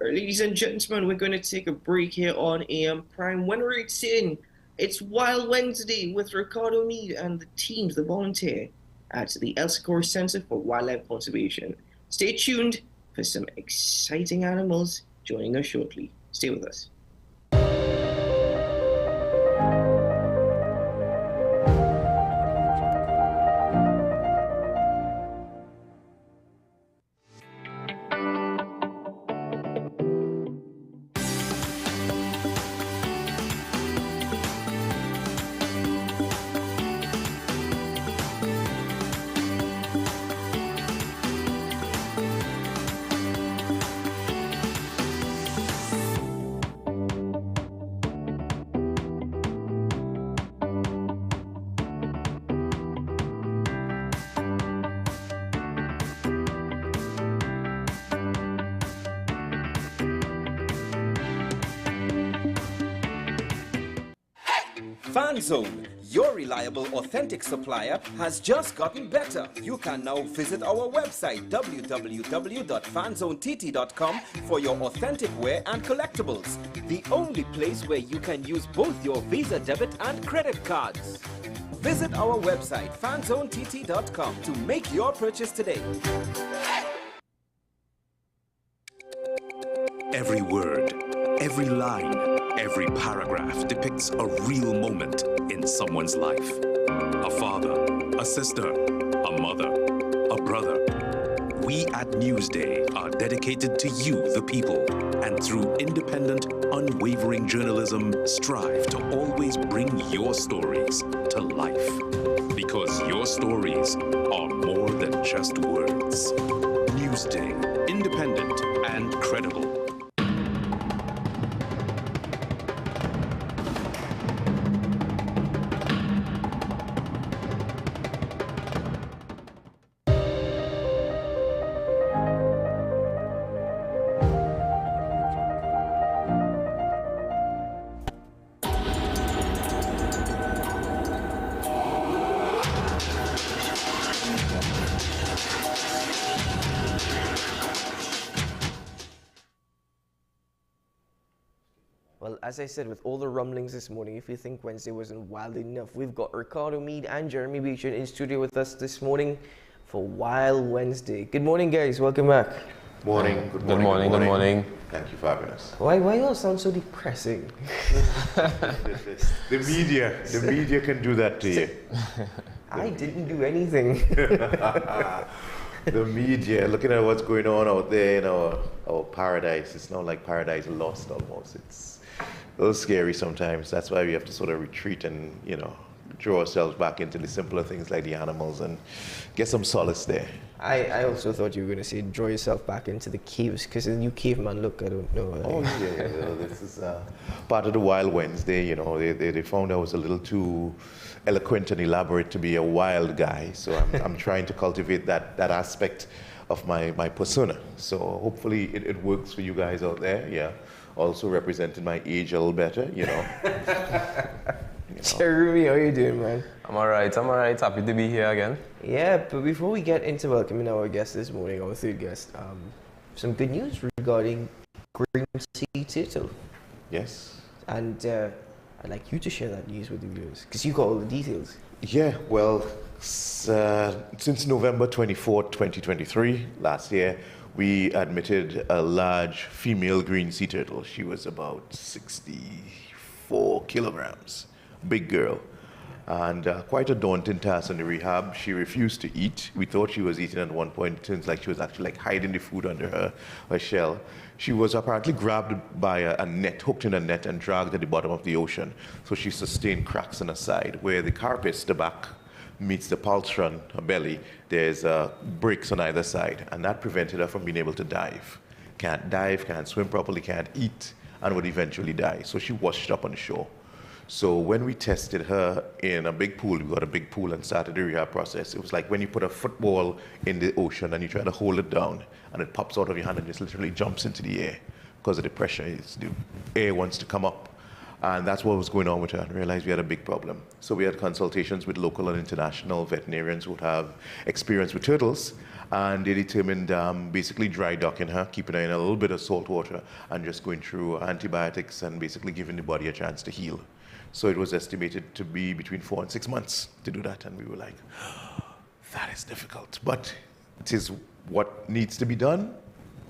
S4: All right, ladies and gentlemen, we're going to take a break here on AM Prime. When we return, it's Wild Wednesday with Ricardo Mead and the teams, the volunteer at the El Socorro Center for Wildlife Conservation. Stay tuned for some exciting animals joining us shortly. Stay with us.
S20: FanZone, your reliable, authentic supplier, has just gotten better. You can now visit our website www.fanzonett.com for your authentic wear and collectibles. The only place where you can use both your Visa debit and credit cards. Visit our website fanzonett.com to make your purchase today.
S1: Every word, every line, every paragraph depicts a real moment in someone's life. A father, a sister, a mother, a brother. We at Newsday are dedicated to you, the people, and through independent, unwavering journalism, strive to always bring your stories to life. Because your stories are more than just words. Newsday, independent and credible.
S4: Well, as I said, with all the rumblings this morning, if you think Wednesday wasn't wild enough, we've got Ricardo Mead and Jeremy Beecham in studio with us this morning for Wild Wednesday. Good morning, guys. Welcome back.
S21: Morning. Good morning. Good morning. Thank you for having us.
S4: Why you all sound so depressing?
S21: The media can do that to you.
S4: I didn't do anything.
S3: The media, looking at what's going on out there in our paradise, it's not like paradise lost almost. It's a little scary sometimes. That's why we have to sort of retreat and, draw ourselves back into the simpler things like the animals and get some solace there.
S4: I also thought you were going to say draw yourself back into the caves, because the new caveman look, I don't know.
S3: Oh, yeah. This is part of the Wild Wednesday, they found I was a little too eloquent and elaborate to be a wild guy. So I'm trying to cultivate that aspect of my persona. So hopefully it works for you guys out there, yeah. Also representing my age a little better,
S4: Cherumi, how are you doing, man?
S21: I'm all right. Happy to be here again.
S4: Yeah, but before we get into welcoming our guest this morning, our third guest, some good news regarding Green Sea Turtle.
S3: Yes.
S4: And I'd like you to share that news with the viewers, because you got all the details.
S3: Yeah, well, since November 24th, 2023, last year, we admitted a large female green sea turtle. She was about 64 kilograms. Big girl, and quite a daunting task in the rehab. She refused to eat. We thought she was eating at one point. It turns like she was actually hiding the food under her shell. She was apparently grabbed by a net, hooked in a net, and dragged at the bottom of the ocean. So she sustained cracks in her side, where the carapace, the back, meets the palstron, her belly. There's breaks on either side, and that prevented her from being able to dive. Can't dive, can't swim properly, can't eat, and would eventually die. So she washed up on the shore. So when we tested her in a big pool, we got a big pool and started the rehab process. It was like when you put a football in the ocean and you try to hold it down and it pops out of your hand and just literally jumps into the air because of the pressure. The air wants to come up. And that's what was going on with her, and realized we had a big problem. So we had consultations with local and international veterinarians who would have experience with turtles, and they determined basically dry docking her, keeping her in a little bit of salt water, and just going through antibiotics and basically giving the body a chance to heal. So it was estimated to be between 4 and 6 months to do that, and we were like, that is difficult. But it is what needs to be done,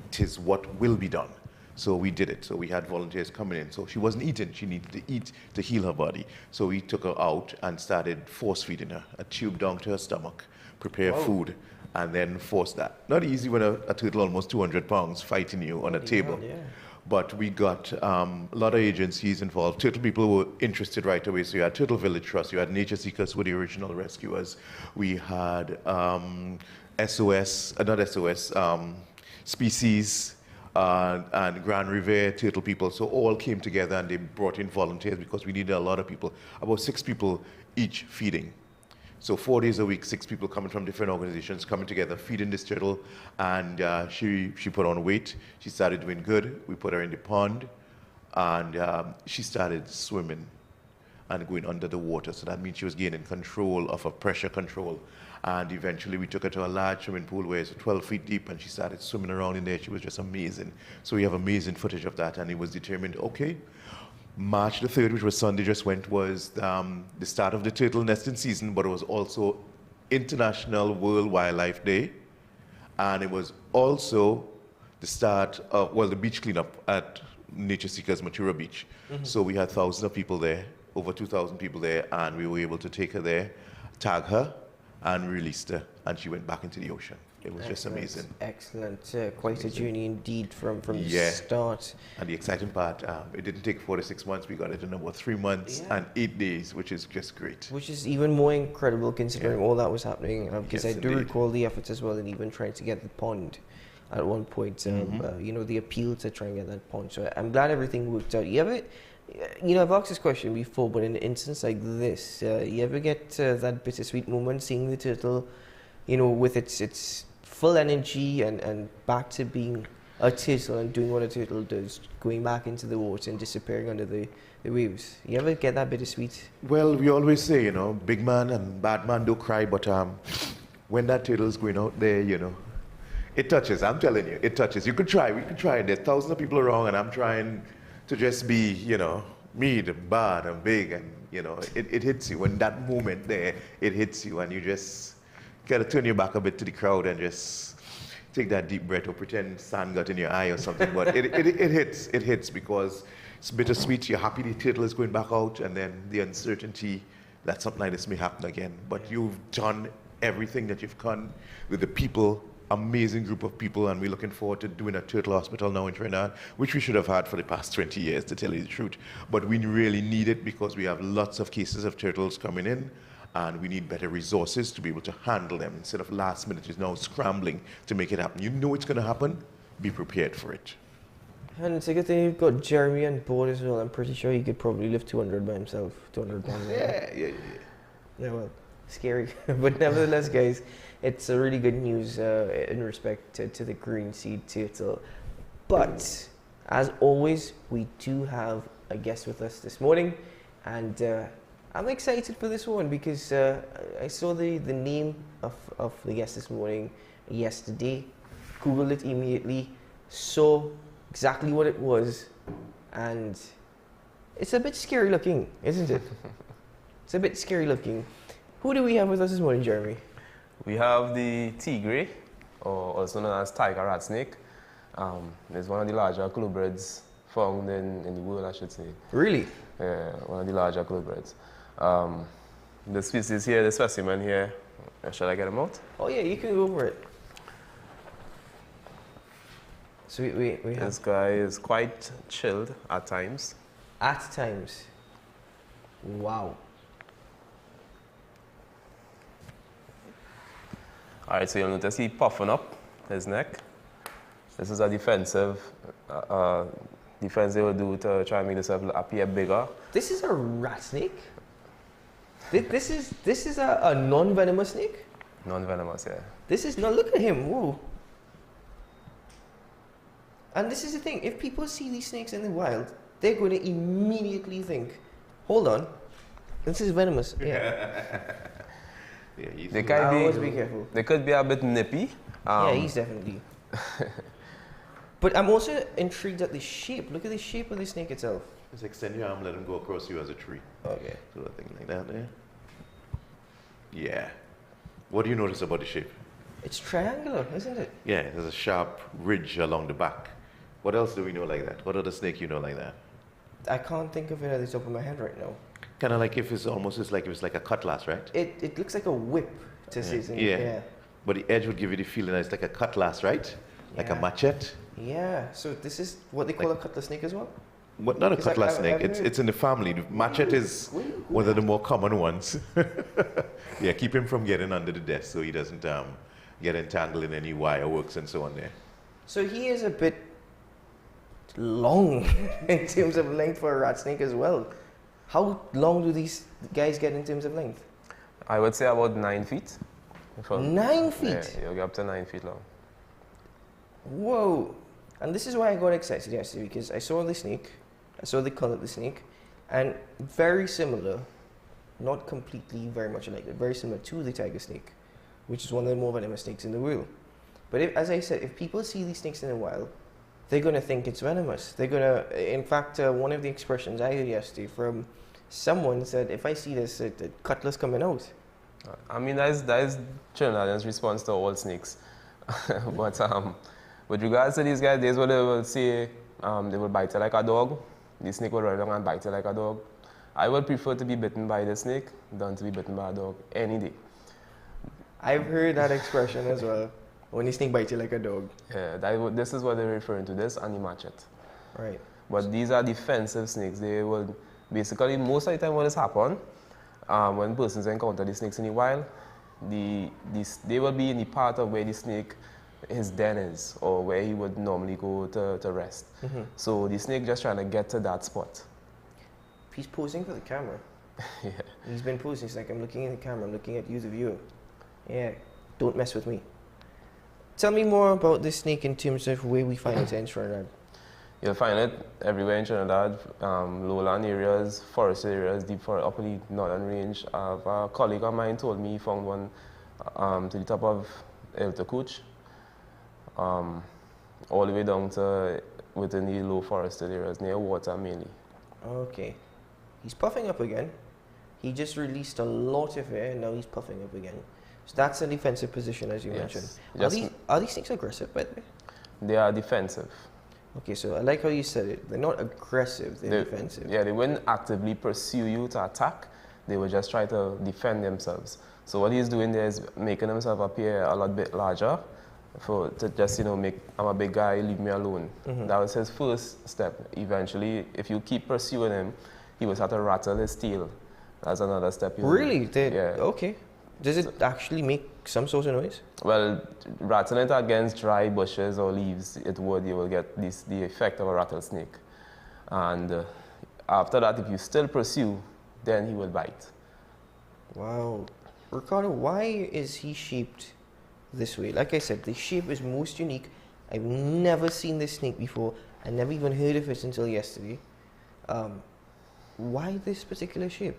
S3: it is what will be done. So we did it. So we had volunteers coming in. So she wasn't eating. She needed to eat to heal her body. So we took her out and started force feeding her, a tube down to her stomach, prepare food, and then force that. Not easy when a turtle almost 200 pounds fighting you on a table.
S4: Yeah.
S3: But we got a lot of agencies involved. Turtle people were interested right away. So you had Turtle Village Trust, you had Nature Seekers, who were the original rescuers. We had Species, and Grand Riviere Turtle people. So all came together and they brought in volunteers because we needed a lot of people, about 6 people each feeding. So 4 days a week, 6 people coming from different organizations coming together, feeding this turtle, and she put on weight. She started doing good. We put her in the pond, and she started swimming and going under the water. So that means she was gaining control of her pressure control. And eventually we took her to a large swimming pool where it's 12 feet deep, and she started swimming around in there. She was just amazing. So we have amazing footage of that, and it was determined, okay, March the 3rd, which was Sunday just went, was the start of the turtle nesting season, but it was also International World Wildlife Day. And it was also the start of, the beach cleanup at Nature Seekers Matura Beach. Mm-hmm. So we had thousands of people there, over 2,000 people there, and we were able to take her there, tag her, and released her, and she went back into the ocean. It was just amazing.
S4: Excellent. Quite a journey indeed from the start.
S3: And the exciting part, it didn't take 4 to 6 months. We got it in about 3 months and 8 days, which is just great.
S4: Which is even more incredible considering all that was happening. Because
S3: Yes,
S4: I do
S3: indeed.
S4: recall the efforts as well, and even trying to get the pond at one point. The appeal to try and get that pond. So I'm glad everything worked out. I've asked this question before, but in an instance like this, you ever get that bittersweet moment seeing the turtle, with its full energy and back to being a turtle and doing what a turtle does, going back into the water and disappearing under the waves? You ever get that bittersweet?
S3: Well, we always say, big man and bad man don't cry, but when that turtle's going out there, it touches. I'm telling you, it touches. We could try. There's thousands of people around, and I'm trying to just be, mean and bad and big, and it hits you. When that moment there, it hits you, and you just gotta turn your back a bit to the crowd and just take that deep breath or pretend sand got in your eye or something. But it hits because it's bittersweet. You're happy the turtle is going back out, and then the uncertainty that something like this may happen again. But you've done everything that you've done with the people amazing group of people, and we're looking forward to doing a turtle hospital now in Trinidad, which we should have had for the past 20 years, to tell you the truth. But we really need it because we have lots of cases of turtles coming in, and we need better resources to be able to handle them instead of last minute is now scrambling to make it happen. You know it's going to happen, be prepared for it.
S5: And it's a good thing you've got Jeremy on board as well. I'm pretty sure he could probably lift 200 by himself. 200 pounds.
S3: Yeah.
S5: Yeah, well, scary. But nevertheless, guys, it's a really good news in respect to the green seed turtle. But, as always, we do have a guest with us this morning. And I'm excited for this one because I saw the name of the guest this morning yesterday. Googled it immediately. Saw exactly what it was. And it's a bit scary looking, isn't it? It's a bit scary looking. Who do we have with us this morning, Jeremy?
S21: We have the tigre, or also known as tiger rat snake. It's one of the larger colubrids found in the world, I should say.
S5: Really?
S21: Yeah, one of the larger colubrids. The species here, the specimen here, shall I get him out?
S5: Oh yeah, you can go over it. So we have...
S21: This guy is quite chilled at times.
S5: At times? Wow.
S21: Alright, so you'll notice he puffing up his neck. This is a defensive defense they will do to try and make this appear bigger.
S5: This is a rat snake? This is a non-venomous snake?
S21: Non-venomous, yeah.
S5: This is, now look at him, whoa. And this is the thing, if people see these snakes in the wild, they're going to immediately think, hold on, this is venomous. Yeah.
S21: Yeah,
S5: they can always be careful.
S21: They could be a bit nippy.
S5: Yeah, he's definitely. But I'm also intrigued at the shape. Look at the shape of the snake itself.
S3: Just extend your arm, let him go across you as a tree.
S5: Okay.
S3: So a thing like that there. Yeah. What do you notice about the shape?
S5: It's triangular, isn't it?
S3: Yeah, there's a sharp ridge along the back. What else do we know like that? What other snake you know like that?
S5: I can't think of it at the top of my head right now.
S3: Kind of like if it's almost it's like a cutlass, right?
S5: It looks like a whip to say something.
S3: Yeah. But the edge would give you the feeling that it's like a cutlass, right? Like a machete.
S5: Yeah. So this is what they call a cutlass snake as well?
S3: But not a cutlass snake. It's in the family. The machete is one of the more common ones. Yeah, keep him from getting under the desk so he doesn't get entangled in any wire works and so on there.
S5: So he is a bit long in terms of length for a rat snake as well. How long do these guys get in terms of length?
S21: I would say about 9 feet.
S5: 9 feet?
S21: Yeah, you'll get up to 9 feet long.
S5: Whoa. And this is why I got excited yesterday, because I saw the snake, I saw the color of the snake, and very similar, not completely very much alike, but very similar to the tiger snake, which is one of the more venomous snakes in the world. But if, as I said, if people see these snakes in the wild, they're going to think it's venomous. They're going to, in fact, one of the expressions I heard yesterday from someone said, if I see this, the cutlass coming out.
S21: I mean, that is Trinidadians' response to all snakes. But with regards to these guys, there's what they will say, they will bite you like a dog. The snake will run along and bite you like a dog. I would prefer to be bitten by the snake than to be bitten by a dog any day.
S5: I've heard that expression as well. When the snake bites you like a dog.
S21: Yeah, this is what they're referring to, this and the machete.
S5: Right.
S21: But these are defensive snakes. They will basically, most of the time what has happened, when persons encounter the snakes in the wild, they will be in the part of where the snake, his den is, or where he would normally go to rest.
S5: Mm-hmm.
S21: So the snake just trying to get to that spot.
S5: He's posing for the camera.
S21: Yeah.
S5: He's been posing. He's like, I'm looking at the camera, I'm looking at you, the viewer. Yeah, don't mess with me. Tell me more about this snake in terms of where we find it in Trinidad.
S21: You'll find it everywhere in Trinidad, lowland areas, forest areas, deep forest, upper the northern range. A colleague of mine told me he found one to the top of El Tacuch, all the way down to within the low forested areas, near water mainly.
S5: Okay. He's puffing up again. He just released a lot of air and now he's puffing up again. So that's a defensive position, as you mentioned. Are these snakes aggressive, by the way?
S21: They are defensive.
S5: Okay, so I like how you said it. They're not aggressive, they're defensive.
S21: Yeah, they wouldn't actively pursue you to attack. They would just try to defend themselves. So what he's doing there is making himself appear a lot bit larger to just, make, I'm a big guy, leave me alone. That was his first step. Eventually, if you keep pursuing him, he will start to rattle his tail. That's another step.
S5: Really?
S21: Yeah.
S5: Okay. Does it actually make some sort of noise?
S21: Well, rattling it against dry bushes or leaves, you will get the effect of a rattlesnake. And after that, if you still pursue, then he will bite.
S5: Wow. Ricardo, why is he shaped this way? Like I said, the shape is most unique. I've never seen this snake before. I never even heard of it until yesterday. Why this particular shape?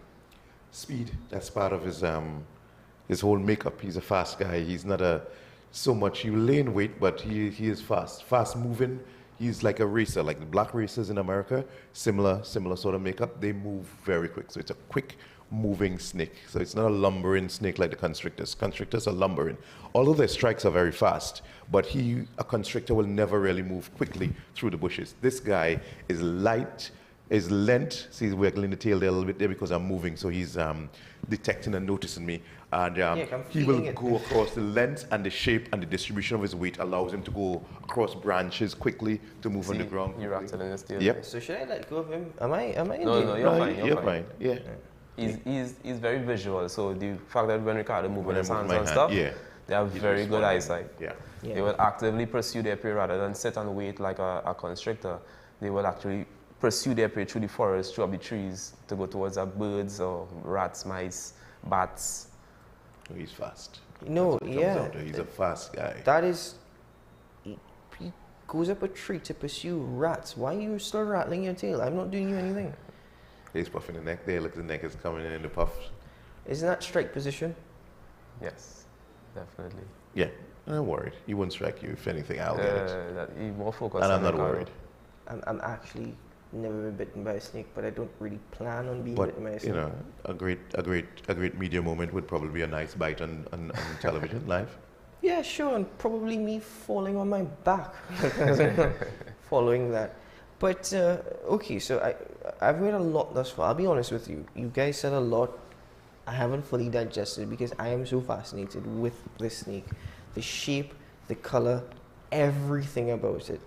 S3: Speed. That's part of his whole makeup. He's a fast guy. He's not so much, he will lay in wait, but he is fast moving. He's like a racer, like the black racers in America, similar sort of makeup. They move very quick. So it's a quick moving snake. So it's not a lumbering snake like the constrictors. Constrictors are lumbering. Although their strikes are very fast, but a constrictor will never really move quickly through the bushes. This guy is light, is lent. See, he's wiggling the tail there a little bit there because I'm moving, so he's detecting and noticing me. And he will go across the length and the shape and the distribution of his weight allows him to go across branches quickly to move on the ground.
S21: You're rattling his tail.
S3: Yep.
S5: So should I let go of him? Am I in
S21: No, you're fine.
S3: You're fine. Yeah.
S21: He's very visual, so the fact that when Ricardo moves with his hands and stuff, they have very good eyesight.
S3: Yeah.
S21: They will actively pursue their prey rather than sit and wait like a constrictor. They will actually pursue their prey through the forest, through up the trees to go towards birds or rats, mice, bats.
S3: He's fast.
S5: No, yeah.
S3: He's a fast guy.
S5: That is, he goes up a tree to pursue rats. Why are you still rattling your tail? I'm not doing you anything.
S3: He's puffing the neck there. Look, the neck is coming in the puff.
S5: Isn't that strike position?
S21: Yes, definitely.
S3: Yeah, I'm not worried. He won't strike you. If anything, I'll get it.
S21: He's more focused.
S3: And I'm not worried.
S5: I'm actually never been bitten by a snake, but I don't really plan on being bitten by a snake.
S3: A great media moment would probably be a nice bite on television live.
S5: Yeah, sure, and probably me falling on my back following that. But okay, so I've read a lot thus far. I'll be honest with you. You guys said a lot. I haven't fully digested because I am so fascinated with this snake, the shape, the color, everything about it.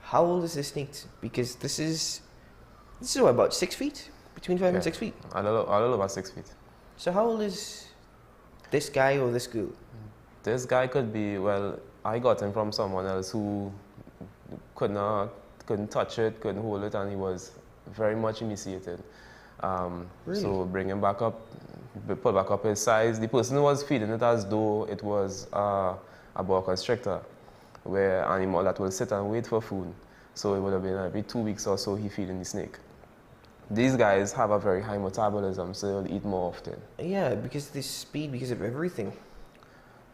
S5: How old is this snake? Because this is what, about 6 feet? Between 5 and 6 feet?
S21: A little about 6 feet.
S5: So how old is this guy or this girl?
S21: This guy could be, well, I got him from someone else who couldn't touch it, couldn't hold it, and he was very much emaciated.
S5: Really?
S21: So bring him back up, put back up his size. The person who was feeding it as though it was a boa constrictor, where animal that will sit and wait for food. So it would have been every 2 weeks or so he feeding the snake. These guys have a very high metabolism, so they'll eat more often.
S5: Yeah, because of the speed, because of everything.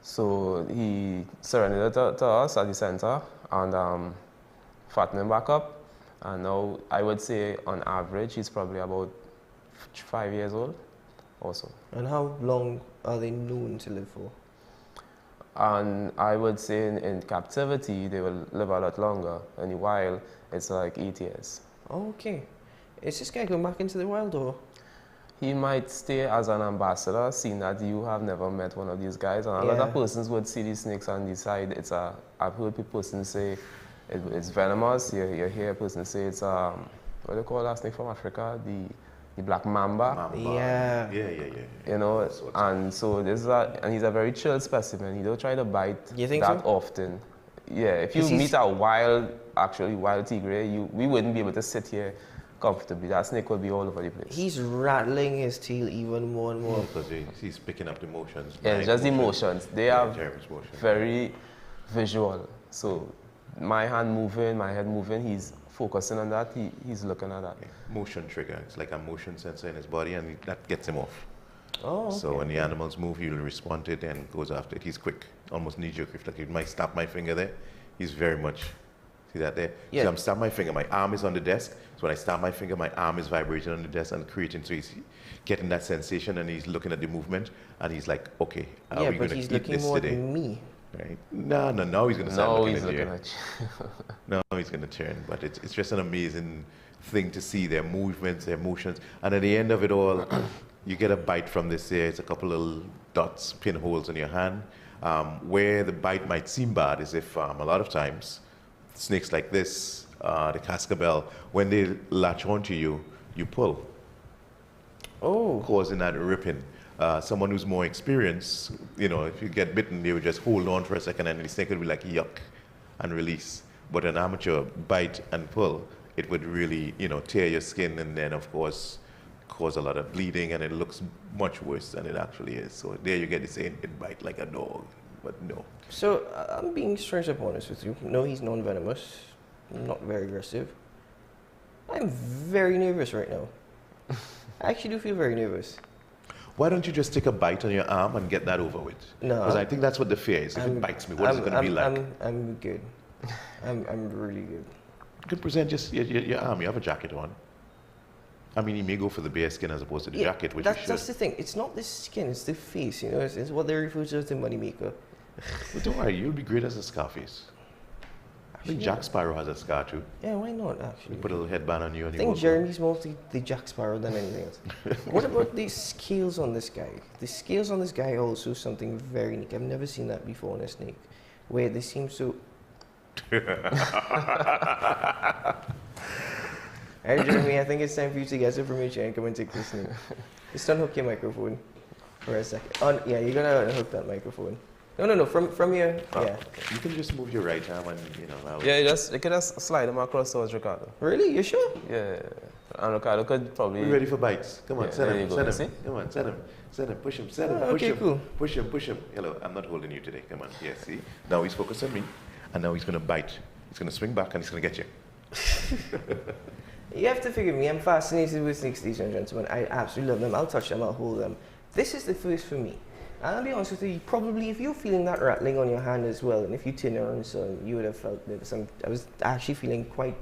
S21: So he surrendered it to us at the center and fattened him back up. And now I would say on average he's probably about 5 years old or so.
S5: And how long are they known to live for?
S21: And I would say in captivity, they will live a lot longer. In the wild, it's like 8 years.
S5: Okay. Is this guy going back into the wild, or?
S21: He might stay as an ambassador, seeing that you have never met one of these guys. And a lot of persons would see these snakes and decide I've heard persons say it's venomous. You hear a person say it's, what do they call that snake from Africa? The black mamba.
S5: Yeah.
S21: You know, and so and he's a very chill specimen. He don't try to bite that often. Yeah, if you meet a wild tigre, we wouldn't be able to sit here comfortably. That snake will be all over the place.
S5: He's rattling his tail even more and more.
S3: Because he's picking up the motions.
S21: Yeah, just the motions. They are very visual. So my hand moving, my head moving, he's focusing on that, he's looking at that.
S3: Motion trigger. It's like a motion sensor in his body, and that gets him off.
S5: Oh, okay.
S3: So when the animals move, he'll respond to it and goes after it. He's quick, almost knee-jerk. If he might snap my finger there, he's very much, see that there?
S5: Yeah.
S3: So I'm snapping my finger, my arm is on the desk. So when I snap my finger, my arm is vibrating on the desk and creating, so he's getting that sensation and he's looking at the movement and he's like, okay, are we going to eat this today?
S5: Yeah, but he's looking more at me.
S3: Right? No, he's going to start looking at you.
S21: you.
S3: No, he's going to turn. But it's just an amazing thing to see their movements, their motions. And at the end of it all, you get a bite from this here. It's a couple little dots, pinholes on your hand. Where the bite might seem bad is if a lot of times snakes like this, the cascabel, when they latch onto you, you pull.
S5: Oh.
S3: Causing that ripping. Someone who's more experienced, you know, if you get bitten, they would just hold on for a second and the snake would be like, yuck, and release. But an amateur bite and pull, it would really, you know, tear your skin and then, of course, cause a lot of bleeding, and it looks much worse than it actually is. So there you get the saying, it bite like a dog, but no.
S5: So I'm being straight up honest with you. No, he's non-venomous, not very aggressive. I'm very nervous right now. I actually do feel very nervous.
S3: Why don't you just take a bite on your arm and get that over with?
S5: No.
S3: Because I think that's what the fear is. If it bites me, what is it going to be like?
S5: I'm good. I'm really good.
S3: You can present just your arm. You have a jacket on. I mean, you may go for the bare skin as opposed to the jacket, which you should.
S5: That's the thing. It's not the skin, it's the face. You know, it's what they refer to as the moneymaker.
S3: But don't worry, you'll be great as a Scarface. I think Jack Sparrow has a scar too.
S5: Yeah, why not, actually?
S3: You put a little headband on you and
S5: I think Jeremy's more the Jack Sparrow than anything else. What about the scales on this guy? The scales on this guy are also something very unique. I've never seen that before on a snake, where they seem so... Alright, Jeremy, I think it's time for you to get some from your chair and come and take this snake. Just unhook your microphone for a second. Yeah, you're gonna unhook that microphone. No, from your, yeah.
S3: You can just move your right arm and, you know.
S21: Yeah, you can just slide them across towards Ricardo.
S5: Really? You sure?
S21: Yeah. And Ricardo could probably...
S3: We're ready for bites. Come on,
S21: yeah,
S3: send him.
S21: Come
S3: on, send him. Push him, send him, push
S5: okay,
S3: him.
S5: Cool.
S3: Push him. Hello, I'm not holding you today. Come on. Yeah, see? Now he's focused on me, and now he's going to bite. He's going to swing back, and he's going to get you.
S5: You have to forgive me. I'm fascinated with snakes, ladies and gentlemen. I absolutely love them. I'll touch them. I'll hold them. This is the first for me. And I'll be honest with you, probably if you're feeling that rattling on your hand as well, and if you turn around and saw him, you would have felt nervous. I was actually feeling quite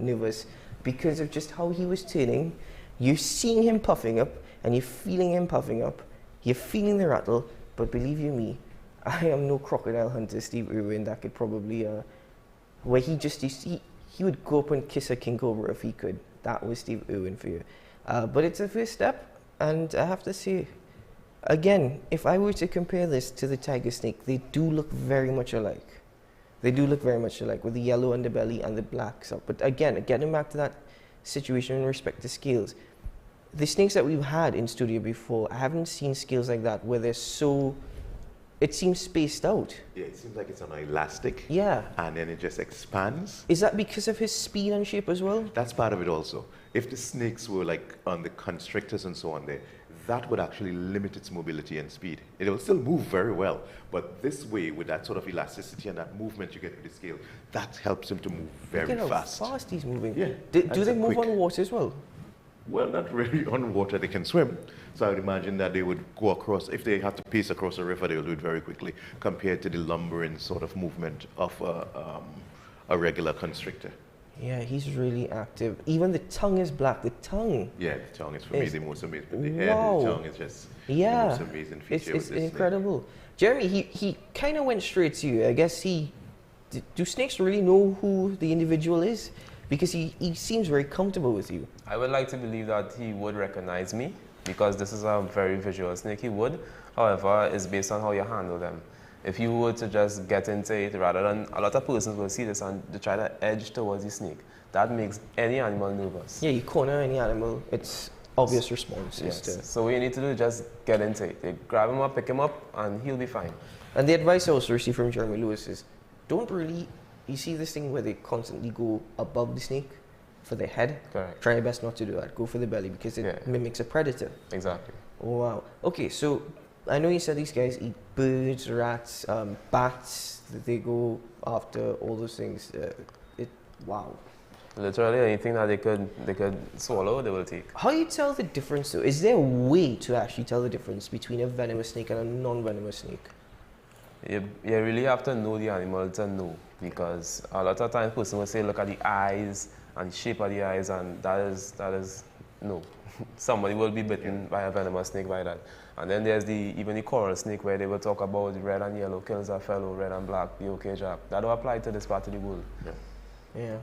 S5: nervous because of just how he was turning. You're seeing him puffing up, and you're feeling him puffing up. You're feeling the rattle, but believe you me, I am no crocodile hunter, Steve Irwin, that could probably, where he would go up and kiss a king cobra if he could. That was Steve Irwin for you. But it's a first step, and I have to say, again, if I were to compare this to the tiger snake, they do look very much alike. They do look very much alike with the yellow underbelly and the black stuff. But again, getting back to that situation in respect to scales, the snakes that we've had in studio before, I haven't seen scales like that where they're so, it seems spaced out.
S3: Yeah, it seems like it's on an elastic.
S5: Yeah.
S3: And then it just expands.
S5: Is that because of his speed and shape as well?
S3: That's part of it also. If the snakes were like on the constrictors and so on there, that would actually limit its mobility and speed. It will still move very well, but this way, with that sort of elasticity and that movement you get with the scale, that helps him to move very fast.
S5: How fast he's moving.
S3: Yeah.
S5: Do they move on water as well?
S3: Well, not really on water. They can swim. So I would imagine that they would go across, if they have to pace across a river, they will do it very quickly compared to the lumbering sort of movement of a regular constrictor.
S5: Yeah, he's really active. Even the tongue is black. The tongue.
S3: Yeah, the tongue is for me the most amazing. The head and the tongue is just the most amazing feature.
S5: It's incredible. Snake. Jeremy, he kind of went straight to you. I guess do snakes really know who the individual is? Because he seems very comfortable with you.
S21: I would like to believe that he would recognize me because this is a very visual snake. He would. However, it's based on how you handle them. If you were to just get into it, rather than a lot of persons will see this and they try to edge towards the snake, that makes any animal nervous.
S5: Yeah, you corner any animal, it's obvious response.
S21: Yes. So what you need to do is just get into it. You grab him up, pick him up, and he'll be fine.
S5: And the advice I also received from Jeremy Lewis is, you see this thing where they constantly go above the snake for their head?
S21: Correct.
S5: Try your best not to do that. Go for the belly because it mimics a predator.
S21: Exactly.
S5: Oh, wow. Okay, so I know you said these guys eat birds, rats, bats, that they go after all those things. Wow.
S21: Literally anything that they could swallow, they will take.
S5: How do you tell the difference though? Is there a way to actually tell the difference between a venomous snake and a non-venomous snake?
S21: You really have to know the animal to know, because a lot of times person will say look at the eyes and the shape of the eyes, and that is no. Somebody will be bitten by a venomous snake by that. And then there's even the coral snake where they will talk about red and yellow kills a fellow, red and black, the OK jab. That will apply to this part of the world.
S5: Yeah.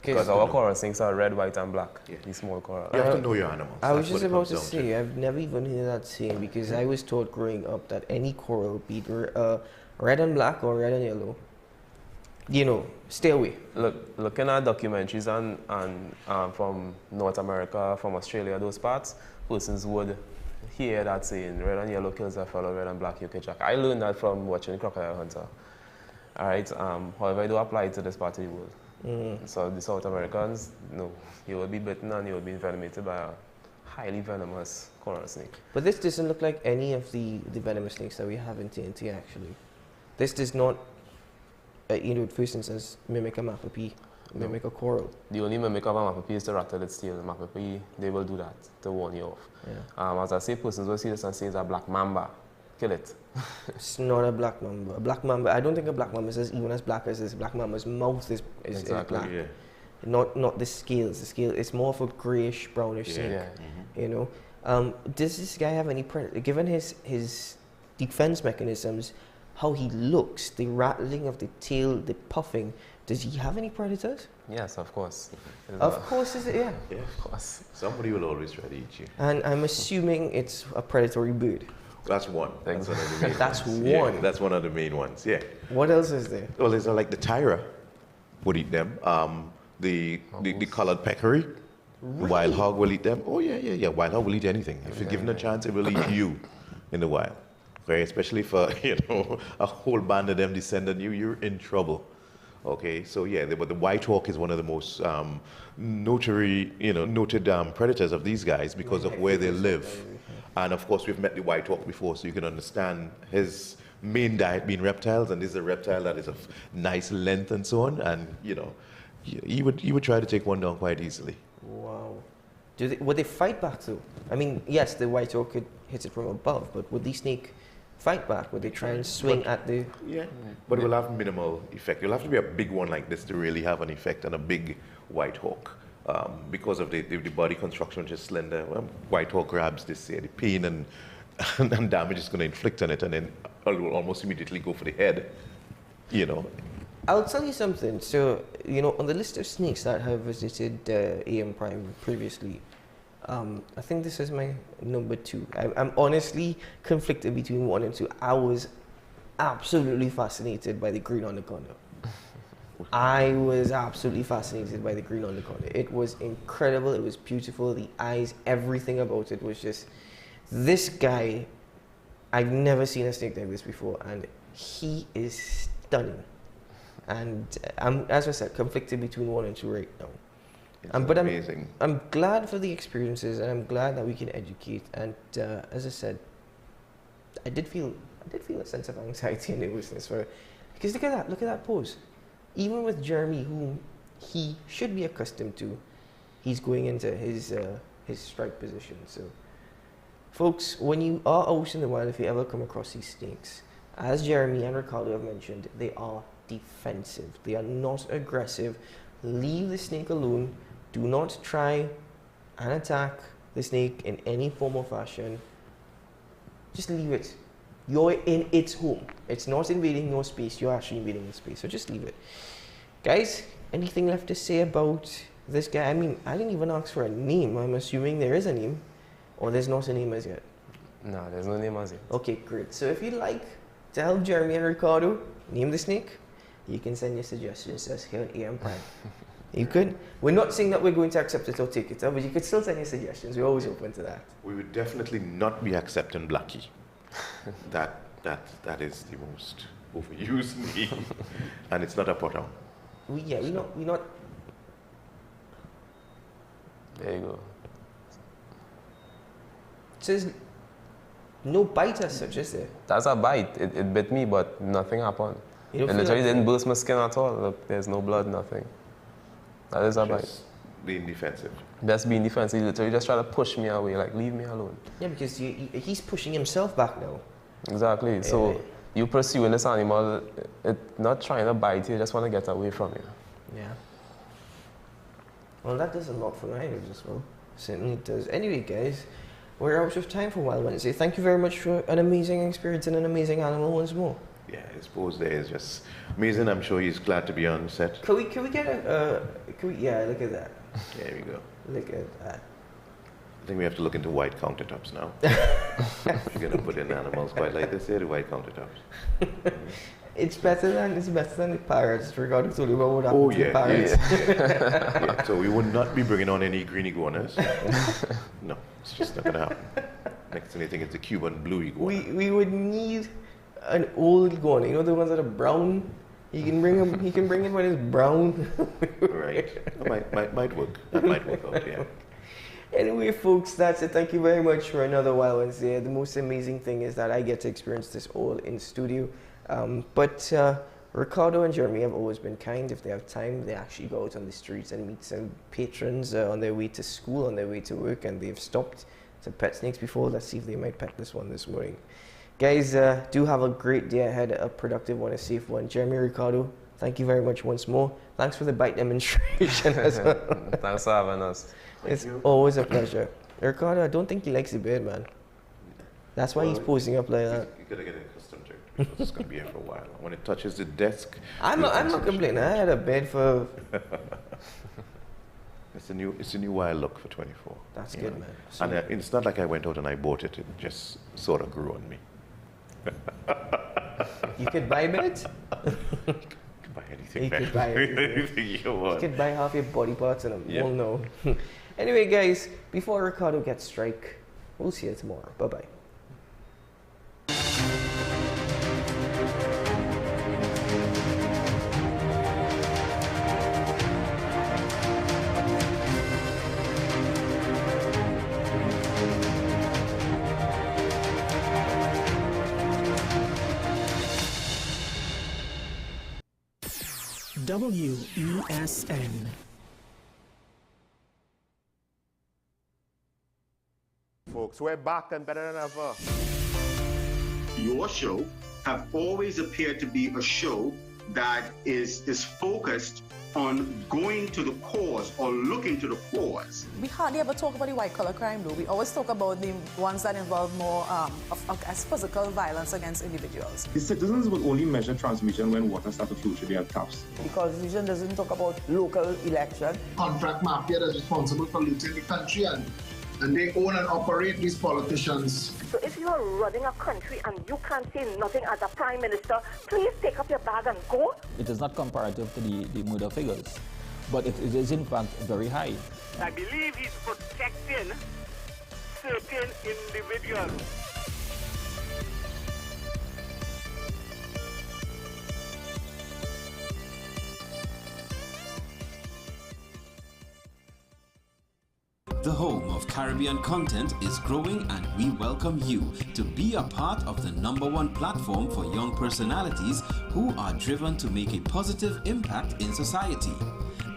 S21: Because our coral snakes are red, white, and black.
S3: Yeah.
S21: These small coral.
S3: You have to know your animals.
S5: I was
S3: That's
S5: just
S3: what
S5: about
S3: it
S5: to
S3: comes down
S5: say, I've never even heard that saying because I was taught growing up that any coral, be it red and black or red and yellow, you know, stay away.
S21: Looking at documentaries and from North America, from Australia, those parts, persons would hear that saying, red and yellow kills a fellow, red and black you catch jack. I learned that from watching Crocodile Hunter. All right. However, I do apply it to this part of the world. So the South Americans, no, you will be bitten and you will be envenomated by a highly venomous coral snake.
S5: But this doesn't look like any of the venomous snakes that we have in TNT actually. This does not, you know, for instance, mimic a mapapee, mimic a coral.
S21: The only mimic of a mapapee is to rattle its tail. The mapapee, they will do that to warn you off.
S5: Yeah.
S21: As I say, persons will see this and say it's a black mamba. Kill it.
S5: It's not a black mamba. A black mamba, I don't think a black mamba is even as black as this. Black mamba's mouth is
S21: exactly,
S5: black.
S21: yeah.
S5: Not the scales. The scale, it's more of a grayish, brownish snake.
S21: Yeah.
S5: You know, does this guy have any given his defense mechanisms, how he looks, the rattling of the tail, the puffing, does he have any predators?
S21: Yes, of course.
S5: Of course, is it? Yeah.
S3: Yeah, of course. Somebody will always try to eat you.
S5: And I'm assuming it's a predatory bird.
S3: That's one. That's one of the main
S5: That's
S3: ones.
S5: one.
S3: Yeah, that's one of the main ones. Yeah.
S5: What else is there?
S3: Well, there's like the tyra would eat them. The colored peccary, the wild hog will eat them. Oh yeah. Wild hog will eat anything. If you're given a chance, it will eat you in the wild. Okay, especially for a whole band of them descend on you, you're in trouble. Okay, so yeah, but the white hawk is one of the most noted predators of these guys because of where they live. And of course, we've met the white hawk before, so you can understand his main diet being reptiles, and this is a reptile that is of nice length and so on. And he would try to take one down quite easily.
S5: Wow. Would they fight back though? I mean, yes, the white hawk could hit it from above, but would the snake fight back? Would they try and swing at the?
S3: Yeah, but it will have minimal effect. You'll have to be a big one like this to really have an effect on a big white hawk. Because of the body construction, which is slender. White hawk grabs this, the pain and damage is going to inflict on it, and then it will almost immediately go for the head.
S5: I'll tell you something. So, on the list of snakes that have visited AM Prime previously, I think this is my number 2. I'm honestly conflicted between 1 and 2. I was absolutely fascinated by the green anaconda. I was absolutely fascinated by the green anaconda. It was incredible. It was beautiful. The eyes, everything about it was just... This guy, I've never seen a snake like this before, and he is stunning. And I'm, as I said, conflicted between 1 and 2 right now. But
S3: amazing.
S5: I'm glad for the experiences, and I'm glad that we can educate. And as I said, I did feel a sense of anxiety and nervousness for it. Because look at that pose. Even with Jeremy, whom he should be accustomed to, he's going into his strike position. So, folks, when you are out in the wild, if you ever come across these snakes, as Jeremy and Ricardo have mentioned, they are defensive. They are not aggressive. Leave the snake alone. Do not try and attack the snake in any form or fashion. Just leave it. You're in its home. It's not invading your space. You're actually invading its space. So just leave it. Guys, anything left to say about this guy? I mean, I didn't even ask for a name. I'm assuming there is a name. Or there's not a name as yet.
S21: No, there's no name as yet.
S5: Okay, great. So if you'd like to help Jeremy and Ricardo name the snake, you can send your suggestions to us here on AM Prime. You could. We're not saying that we're going to accept it or take it, but you could still send your suggestions. We're always open to that.
S3: We would definitely not be accepting Blackie. That is the most overused name, and it's not a put on.
S5: We're not.
S21: There you go.
S5: So there's no bite as such, is there?
S21: That's a bite. It bit me, but nothing happened. It literally didn't burst my skin at all. Look, there's no blood, nothing. That is a bite.
S3: Being defensive.
S21: Just being defensive. He literally just try to push me away, like, leave me alone.
S5: Yeah, because he's pushing himself back now.
S21: Exactly. Yeah. So you pursuing this animal, it not trying to bite you, just want to get away from you.
S5: Yeah. Well, that does a lot for language as well. Certainly it does. Anyway, guys, we're out of time for Wild Wednesday. Thank you very much for an amazing experience and an amazing animal once more.
S3: Yeah, his pose there is just amazing. I'm sure he's glad to be on set.
S5: Can we get yeah, look at that.
S3: There we go.
S5: Look at that.
S3: I think we have to look into white countertops now. If you're gonna put in animals quite like this, the white countertops.
S5: It's better than the pirates. Forgot to tell you about what happened to the pirates.
S3: Yeah. So we would not be bringing on any green iguanas. No, it's just not gonna happen. Next thing I think it's a Cuban blue iguana.
S5: We would need an old iguana. You know the ones that are brown. He can bring him. He can bring it when it's brown.
S3: Right. That might work. That might work out. Yeah.
S5: Anyway, folks, that's it. Thank you very much for another Wild Wednesday. The most amazing thing is that I get to experience this all in studio. But Ricardo and Jeremy have always been kind. If they have time, they actually go out on the streets and meet some patrons on their way to school, on their way to work, and they've stopped to pet snakes before. Let's see if they might pet this one this morning. Guys, do have a great day ahead, a productive one, a safe one. Jeremy, Ricardo, thank you very much once more. Thanks for the bite demonstration as well.
S21: Thanks for having us.
S5: It's always a pleasure. Ricardo, I don't think he likes the beard, man. That's why he's posing up like that.
S3: You gotta get accustomed to it. It's gonna be here for a while. When it touches the desk,
S5: I'm not complaining. I had a bed for.
S3: It's a new wild look for 24.
S5: That's good, man. So
S3: And it's not like I went out and I bought it. It just sort of grew on me.
S5: You could buy beds.
S3: You could buy anything.
S5: You
S3: man.
S5: could buy
S3: anything you want.
S5: You could buy half your body parts in them.
S3: Yeah.
S5: We'll know. Anyway, guys, before Ricardo gets strike, we'll see you tomorrow. Bye bye.
S6: WESN.
S2: Folks, we're back and better than ever.
S22: Your show have always appeared to be a show that is focused on going to the cause or looking to the cause.
S23: We hardly ever talk about the white-collar crime, though. We always talk about the ones that involve more as physical violence against individuals.
S13: The citizens will only measure transmission when water starts to flow through their taps.
S24: Because the vision doesn't talk about local election.
S25: Contract mafia that's responsible for looting the country and they own and operate these politicians.
S26: So if you are running a country and you can't say nothing as a prime minister, please take up your bag and go.
S27: It is not comparative to the murder figures, but it is in fact very high.
S22: I believe he's protecting certain individuals.
S7: The home of Caribbean content is growing, and we welcome you to be a part of the #1 platform for young personalities who are driven to make a positive impact in society.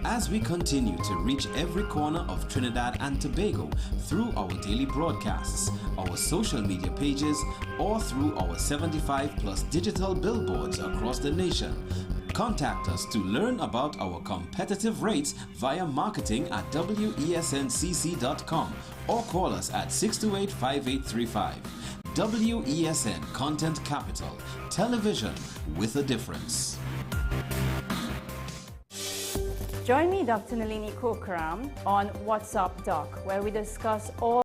S7: As we continue to reach every corner of Trinidad and Tobago through our daily broadcasts, our social media pages, or through our 75+ digital billboards across the nation, contact us to learn about our competitive rates via marketing at wesncc.com or call us at 628-5835. WESN Content Capital, television with a difference.
S28: Join me, Dr. Nalini Kokram, on What's Up Doc, where we discuss all